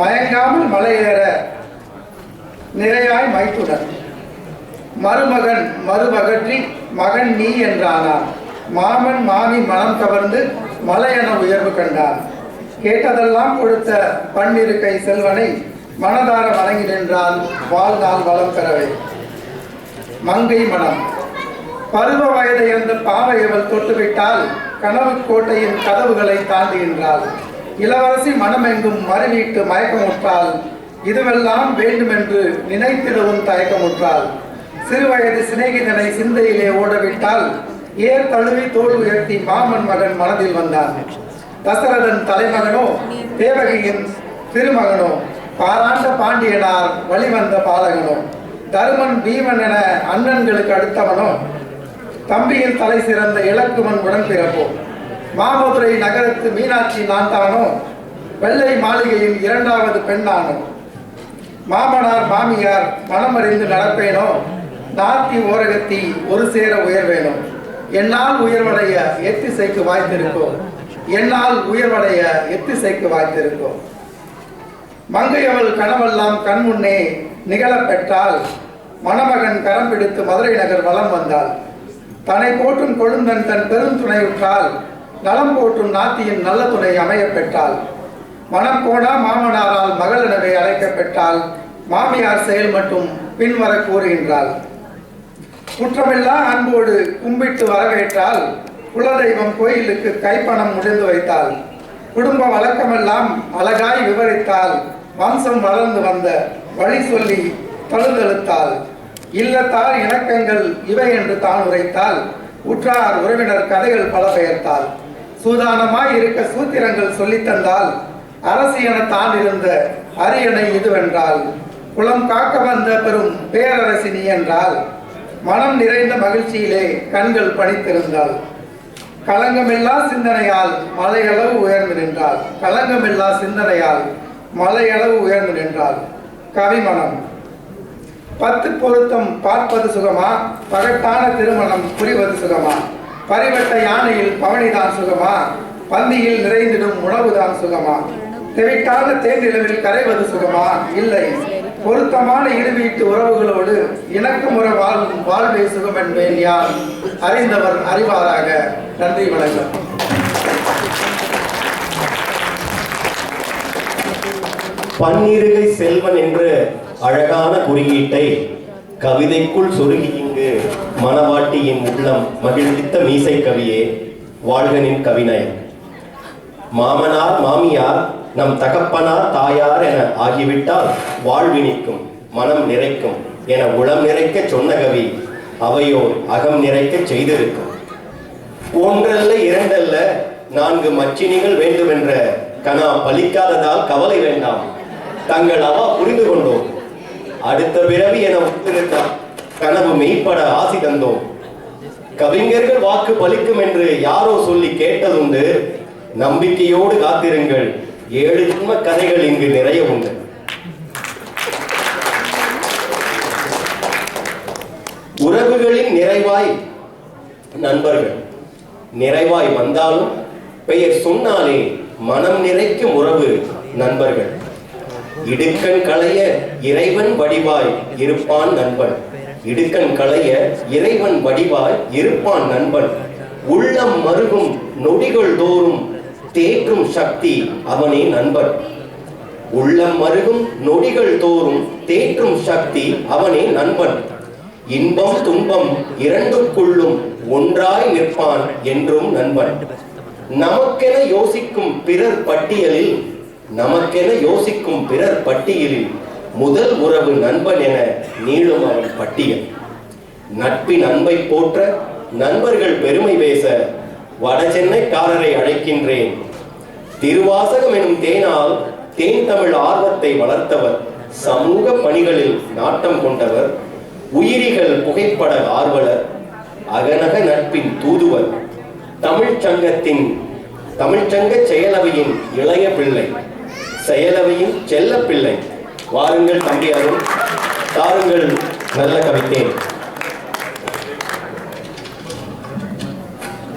G: மயங்காமல் மலையேற நிறையாய் மைத்துடன். மருமகன் மறுமகற்றி மகன் நீ என்றானான், மாமன் மாமி மனம் கவர்ந்து மலையென உயர்வு கண்டான். கேட்டதெல்லாம் கொடுத்த பன்னிருக்கை செல்வனை மனதார வணங்கி நின்றால் வாழ்நாள் வளம் பெறவே. மங்கை மனம். பருவ வயதை அந்த பாவையவள் தொட்டுவிட்டால் கனவு கோட்டையின் கதவுகளை தாண்டுகின்றாள். இளவரசி மனமெங்கும் மறுவீட்டு மயக்கமுற்றால், இதுவெல்லாம் வேண்டுமென்று நினைத்திடவும் தயக்கமுற்றால். சிறுவயது சிநேகிதனை சிந்தையிலே ஓடவிட்டால் ஏர் தழுவி தோல் உயர்த்தி மாமன் மகன் மனதில் வந்தான். தசரதன் தலைமகனோ தேவகியின் திருமகனோ, பாராண்ட பாண்டியனார் வழிவந்த பாலகனோ, தருமன் பீமன் என அண்ணன்களுக்கு அடுத்தவனோ, தம்பியில் தலை சிறந்த இலக்குவன் உடன்பிறப்போ, மாமதுரை நகரத்து மீனாட்சி நான் தானோ, வெள்ளை மாளிகையின் 2வது பெண்ணானோ, மாமனார் மாமியார் மனமறிந்து நடப்பேனோ, நாத்தி ஓரகத்தி ஒரு சேர உயர்வேனோ. என்னால் உயர்வடைய எத்திசைக்கு வாய்த்திருக்கோ, என்னால் உயர்வடைய எத்திசைக்கு வாய்த்திருக்கோ. மங்கையவள் கனவெல்லாம் கண்முன்னே நிகழப்பெற்றால், மணமகன் கரம் பிடித்து மதுரை நகர் வலம் வந்தாள். தன்னை போற்றும் கொழுந்தன் தன் பெருந்துணையுற்றால், நலம் போற்றும் நாத்தியின் நல்ல துணை அமைய பெற்றாள். மனம் போனா மாமனாரால் மகள் எனவே அழைக்கப்பெற்றால், மாமியார் செயல் மட்டும் பின்வர கூறுகின்றாள். குற்றமில்லா அன்போடு கும்பிட்டு வரவேற்றால், குலதெய்வம் கோயிலுக்கு கைப்பணம் முடிந்து வைத்தாள். குடும்ப வழக்கமெல்லாம் அழகாய் விவரித்தால், வம்சம் வளர்ந்து வந்த வழி சொல்லி தழுதழுத்தாள். இல்லத்தார் இணக்கங்கள் இவை என்று தான் உரைத்தால், உற்றார் உறவினர் கதைகள் பல பெயர்த்தாள். சூதானமாய் இருக்க சூத்திரங்கள் சொல்லித்தந்தால், அரசு என தான் இருந்த அரியணை இதுவென்றால், குலம் காக்க வந்த பெரும் பேரரசினி என்றால், மனம் நிறைந்த மகிழ்ச்சியிலே கண்கள் பணித்திருந்தாள். களங்கமில்லா சிந்தனையால் மலையளவு உயர்ந்து நின்றாள், களங்கமில்லா சிந்தனையால் மலையளவு உயர்ந்து நின்றாள். கவிமனம். 10 பொருத்தம் பார்ப்பது சுகமா, பகட்டான திருமணம் புரிவது சுகமா, பரிவட்ட யானையில் பவனிதான் சுகமா, பந்தியில் நிறைந்திடும் உணவுதான் சுகமா, தெவிட்டாத தேனிலவில் கரைவது சுகமா, இல்லை பொருத்தமான இருவீட்டு உறவுகளோடு இணக்கமுற வாழ்வே சுகம் என்பேன் யார் அறிந்தவர் அறிவாராக. நன்றி, வணக்கம்.
A: பன்னிருகை செல்வன் என்ற அழகான குறியீட்டை கவிதைக்குள் சொருகி இங்கு மணவாட்டியின் உள்ளம் மகிழ்வித்த மீசை கவியே, வாழ்கனின் கவிநயம். மாமனார் மாமியார் நம் தகப்பனார் தாயார் என ஆகிவிட்டால் வாழ்வினிக்கும் மனம் நிறைக்கும் என உளம் நிறைக்க சொன்ன கவி அவையோர் அகம் நிறைக்க செய்திருக்கும். ஒன்றல்ல இரண்டல்ல 4 மச்சினிகள் வேண்டுமென்ற கனா பலிக்காததால் கவலை வேண்டாம், தங்கள் அவா புரிந்து கொண்டோம். அடுத்த பிறவி என ஒத்திருந்தார் கனவு மெய்ப்பட ஆசி தந்தோம். கவிஞர்கள் வாக்கு பலிக்கும் என்று யாரோ சொல்லி கேட்டதுண்டு. நம்பிக்கையோடு காத்திருங்கள், 7 ஜென்ம கதைகள் இங்கு நிறைய உண்டு. உறவுகளின் நிறைவாய் நண்பர்கள் நிறைவாய் வந்தாலும் பெயர் சொன்னாலே மனம் நிறைக்கும் உறவு நண்பர்கள். இடுக்கண் களைய இறைவன் வடிவாய் இருப்பான் நண்பன். இடுக்கண் களைய இறைவன் வடிவாய் இருப்பான் நண்பன். உள்ளம் மருகும் நொடிகள் தோறும் தேற்றும் சக்தி அவனே நண்பன். உள்ளம் மருகும் நொடிகள் தோறும் தேற்றும் சக்தி அவனே நண்பன். இன்பம் துன்பம் இரண்டுக்குள்ளும் ஒன்றாய் நிற்பான் என்றும் நண்பன். நமக்கென யோசிக்கும் பிறர் பட்டியலில் முதல் உறவு நண்பன் என நீளும் அவன் பட்டியல். நட்பின் அன்பை போற்ற நண்பர்கள் பெருமை பேச வட சென்னைக்காரரை அழைக்கின்றேன். திருவாசகம் எனும் தேனால் தேன் தமிழ் ஆர்வத்தை வளர்த்தவர், சமூக பணிகளில் நாட்டம் கொண்டவர், உயிரிகள் புகைப்பட ஆர்வலர், அகநக நட்பின் தூதுவர், தமிழ்ச்சங்க செயலவையின் இளைய பிள்ளை, செயலவையின் செல்ல பிள்ளை. வாருங்கள் தம்பி அருண், தாருங்கள் நல்ல கவிதை.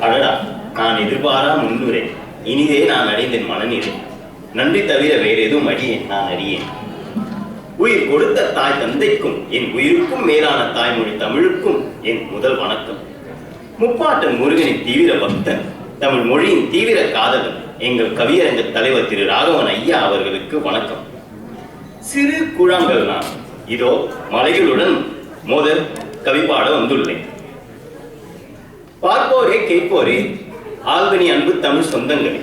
H: அடடா, நான் எதிர்பாரா முன்னுரை, இனிதே நான் அடைந்தேன் மனநிலை. நன்றி தவிர வேறு எதுவும் அடியேன் நான் அறியேன். உயிர் கொடுத்த தாய் தந்தைக்கும் என் உயிருக்கும் மேலான தாய்மொழி தமிழுக்கும் என் முதல் வணக்கம். முப்பாட்டன் முருகனின் தீவிர பக்தன், தமிழ் மொழியின் தீவிர காதலன் எங்கள் கவியரங்க தலைவர் திரு ராகவன் ஐயா அவர்களுக்கு வணக்கம். சிறு குழாங்கள் நான் இதோ மலைகளுடன் மோதல் கவிப்பாட வந்துள்ளேன். பார்ப்போரே கேட்போரே ஆல்பனி அன்பு தமிழ் சொந்தங்களே,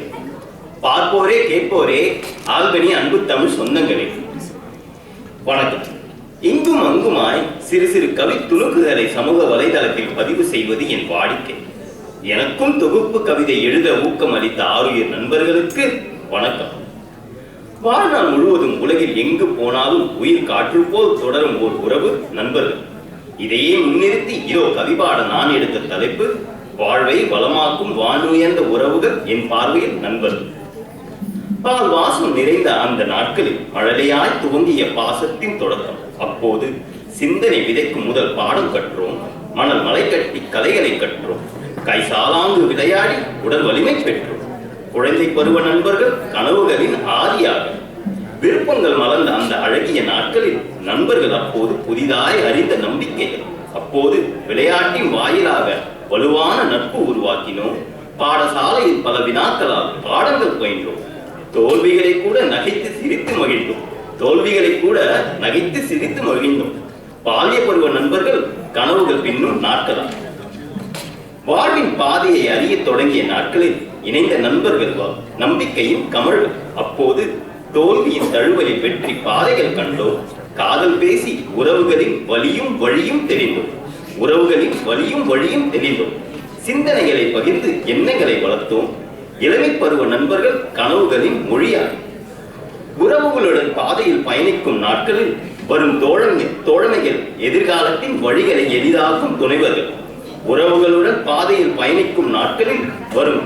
H: பார்ப்போரே கேட்போரே ஆல்பனி அன்பு தமிழ் சொந்தங்களே, வணக்கம். இங்கும் அங்குமாய் சிறு சிறு கவி துணுக்குகளை சமூக வலைதளத்தில் பதிவு செய்வது என் வாடிக்கை. எனக்கும் தொகுப்பு கவிதை எழுத ஊக்கம் அளித்த ஆருயிர் நண்பர்களுக்கு வணக்கம். வாழ்நாள் முழுவதும் உலகில் எங்கு போனாலும் உயிர் காற்று போல் தொடரும் ஓர் உறவு நண்பர்கள். இதையே முன்னிறுத்தி இதோ கவிபாட நான் எடுத்த தலைப்பு, வாழ்வை வளமாக்கும் வானுயர்ந்த உறவுகள் என் பார்வையில் நண்பர்கள். பால் வாசம் நிறைந்த அந்த நாட்களில் மழலையாய் துவங்கிய பாசத்தின் தொடக்கம். அப்போது சிந்தனை விதைக்கும் முதல் பாடம் கற்றோம், மணல் மலை கட்டி கலைகளை கற்றோம், கைசாலாங்கு விளையாடி உடல் வலிமை பெற்றோம். குழந்தை பருவ நண்பர்கள் கனவுகளின் ஆதியாக விருப்பங்கள் மலர்ந்த அந்த அழகிய நாட்களில் நண்பர்கள் அப்போது புதிதாய் அறிந்த நம்பிக்கைகள். அப்போது விளையாட்டின் வாயிலாக வலுவான நட்பு உருவாக்கினோம். பாடசாலையில் பல வினாக்களால் பாடங்கள் பயின்றோம். தோல்விகளை கூட நகைத்து சிரித்து மகிழ்ந்தோம். பால்ய பருவ நண்பர்கள் கனவுகள் பின்னும் நாட்களால் வாழ்வின் பாதையை அறிய தொடங்கிய நாட்களில் இணைந்த நண்பர்கள் நம்பிக்கையின் கமழ்கள். அப்போது தோல்வியின் தழுவலில் வெற்றி பாதைகள் கண்டோம். காதல் பேசி உறவுகளின் வழியும் வழியும் தெரிந்தோம். சிந்தனைகளை பகிர்ந்து எண்ணங்களை வளர்த்தோம். இளமை பருவ நண்பர்கள் கனவுகளின் மொழியார். உறவுகளுடன் பாதையில் பயணிக்கும் நாட்களில் வரும் தோழமைகள் எதிர்காலத்தின் வழிகளை எளிதாக்கும் துணைவர்கள். உறவுகளுடன் பாதையில் பயணிக்கும் நாட்களில் வரும்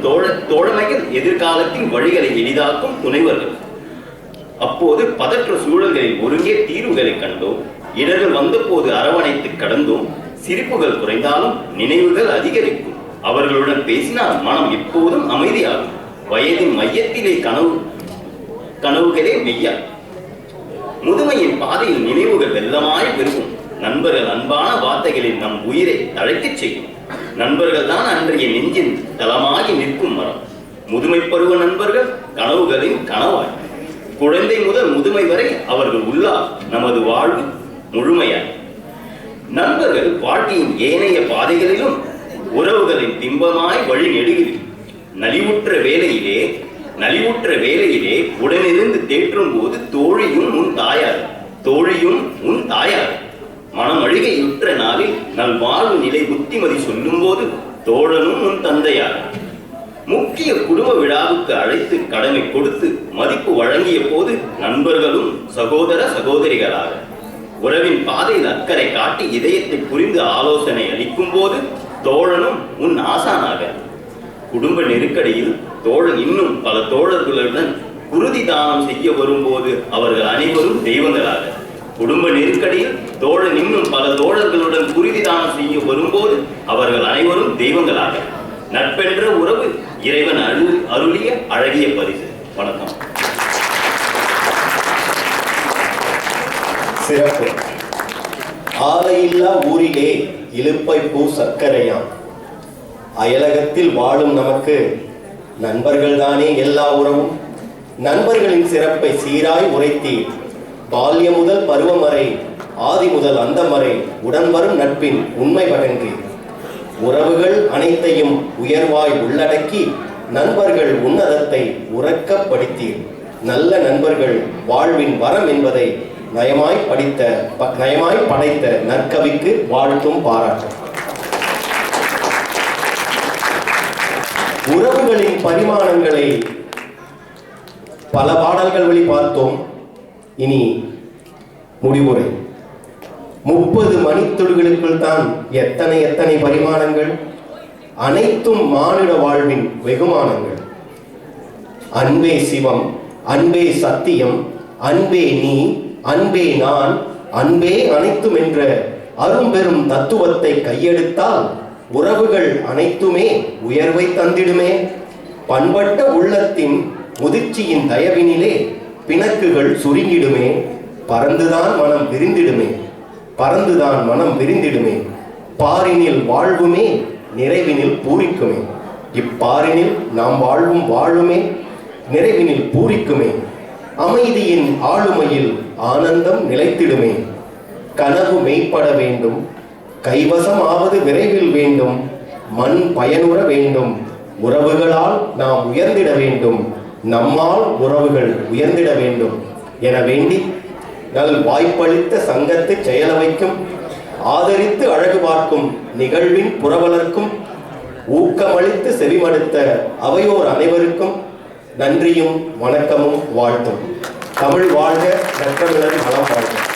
H: தோழமைகள் எதிர்காலத்தின் வழிகளை எளிதாக்கும் துணைவர்கள். அப்போது பதற்ற சூழல்களில் ஒருங்கே தீர்வுகளை கண்டோம். இடர்கள் வந்த போது அரவணைத்து கடந்தோம். சிரிப்புகள் குறைந்தாலும் நினைவுகள் அதிகரிக்கும். அவர்களுடன் பேசினால் மனம் எப்போதும் அமைதியாகும். வயதின் மையத்திலே கனவுகளே மெய்யா. முதுமையின் பாதையில் நினைவுகள் வெள்ளமாய் பெருகும். நண்பர்கள் அன்பான வார்த்தைகளில் நம் உயிரை தழைக்கச் செய்யும். நண்பர்கள் தான் அன்றைய நெஞ்சின் தளமாகி நிற்கும் மரம். முதுமை பருவ நண்பர்கள் கனவுகளின் கனவாய். குழந்தை முதல் முதுமை வரை அவர்கள் உள்ளார் நமது வாழ்வு முழுமையாய். நண்பர்கள் வாழ்க்கையின் ஏனைய பாதைகளிலும் உறவுகளின் திம்பமாய் வழி நெடுகிறது. நலிவுற்ற வேலையிலே உடனிருந்து தேற்றும் போது தோழியும் உன் தாயார் மனமழிகையுற்ற நாளில் நல்வாழ்வு நிலை புத்திமதி சொல்லும் போது தோழனும் உன் தந்தையார். முக்கிய குடும்ப விழாவுக்கு அழைத்து கடமை கொடுத்து மதிப்பு வழங்கிய போது நண்பர்களும் சகோதர சகோதரிகளாக உறவின் பாதையில் அக்கறை காட்டி இதயத்தை புரிந்து ஆலோசனை அளிக்கும் போது தோழனும் உன் ஆசானாக. குடும்ப நெருக்கடியில் தோழன் இன்னும் பல தோழர்களுடன் குருதி தானம் செய்ய வரும்போது அவர்கள் அனைவரும் தெய்வங்களாக. குடும்ப நெருக்கடியில் தோழன் இன்னும் பல தோழர்களுடன் குருதி தானம் செய்ய வரும்போது அவர்கள் அனைவரும் தெய்வங்களாக. நட்பென்ற உறவு இறைவன் அருளிய அழகிய பரிசு. வணக்கம்.
A: சிறப்பு. ஆலையில்லா ஊரிலே இலுப்பை பூ சர்க்கரையாம். அயலகத்தில் வாழும் நமக்கு நண்பர்கள் தானே எல்லா உறவும். நண்பர்களின் சிறப்பை சீராய் உரைத்தீர். பால்யம் முதல் பருவம் வரை, ஆதி முதல் அந்தம் வரை உடன் வரும் நட்பின் உண்மை பகன்றீர். உறவுகள் அனைத்தையும் உயர்வாய் உள்ளடக்கி நண்பர்கள் உன்னதத்தை உறக்கப் படித்தீர். நல்ல நண்பர்கள் வாழ்வின் வரம் என்பதை நயமாய் படைத்த நற்கவிக்கு வாழ்த்தும் பாராட்டு. உறவுகளின் பரிமாணங்களை பல பாடல்கள் வழி பார்த்தோம். இனி முடிவுரை. 30 மணித்துளிகளுக்குள் தான் எத்தனை பரிமாணங்கள். அனைத்தும் மானிட வாழ்வின் வெகுமானங்கள். அன்பே சிவம், அன்பே சத்தியம், அன்பே நீ, அன்பே நான், அன்பே அனைத்தும் என்ற அரும்பெரும் தத்துவத்தை கையெடுத்தால் உறவுகள் அனைத்துமே உயர்வை தந்திடுமே. பண்பட்ட உள்ளத்தின் முதிர்ச்சியின் தயவினிலே பிணக்குகள் சுருங்கிடுமே. பறந்துதான் மனம் விரிந்திடுமே. பாரினில் வாழ்வுமே நிறைவினில் பூரிக்குமே. இப்பாரினில் நாம் வாழுமே நிறைவினில் பூரிக்குமே. அமைதியின் ஆளுமையில் ஆனந்தம் நிலைத்திடுமே. கனவு மெய்ப்பட வேண்டும், கைவசம் ஆவது விரைவில் வேண்டும். மண் பயனுற வேண்டும், உறவுகளால் நாம் உயர்ந்திட வேண்டும். நம்மால் உறவுகள் உயர்ந்திட வேண்டும் என வேண்டி நல் வாய்ப்பளித்த சங்கத்தை செயலவைக்கும், ஆதரித்து அழகு பார்க்கும் நிகழ்வின் புரவலர்க்கும், ஊக்கமளித்து செவிமடுத்த அவையோர் அனைவருக்கும் நன்றியும் வணக்கமும் வாழ்த்தும். தமிழ் வாழ்க, நற்றமிழர் நலம் வாழ்க.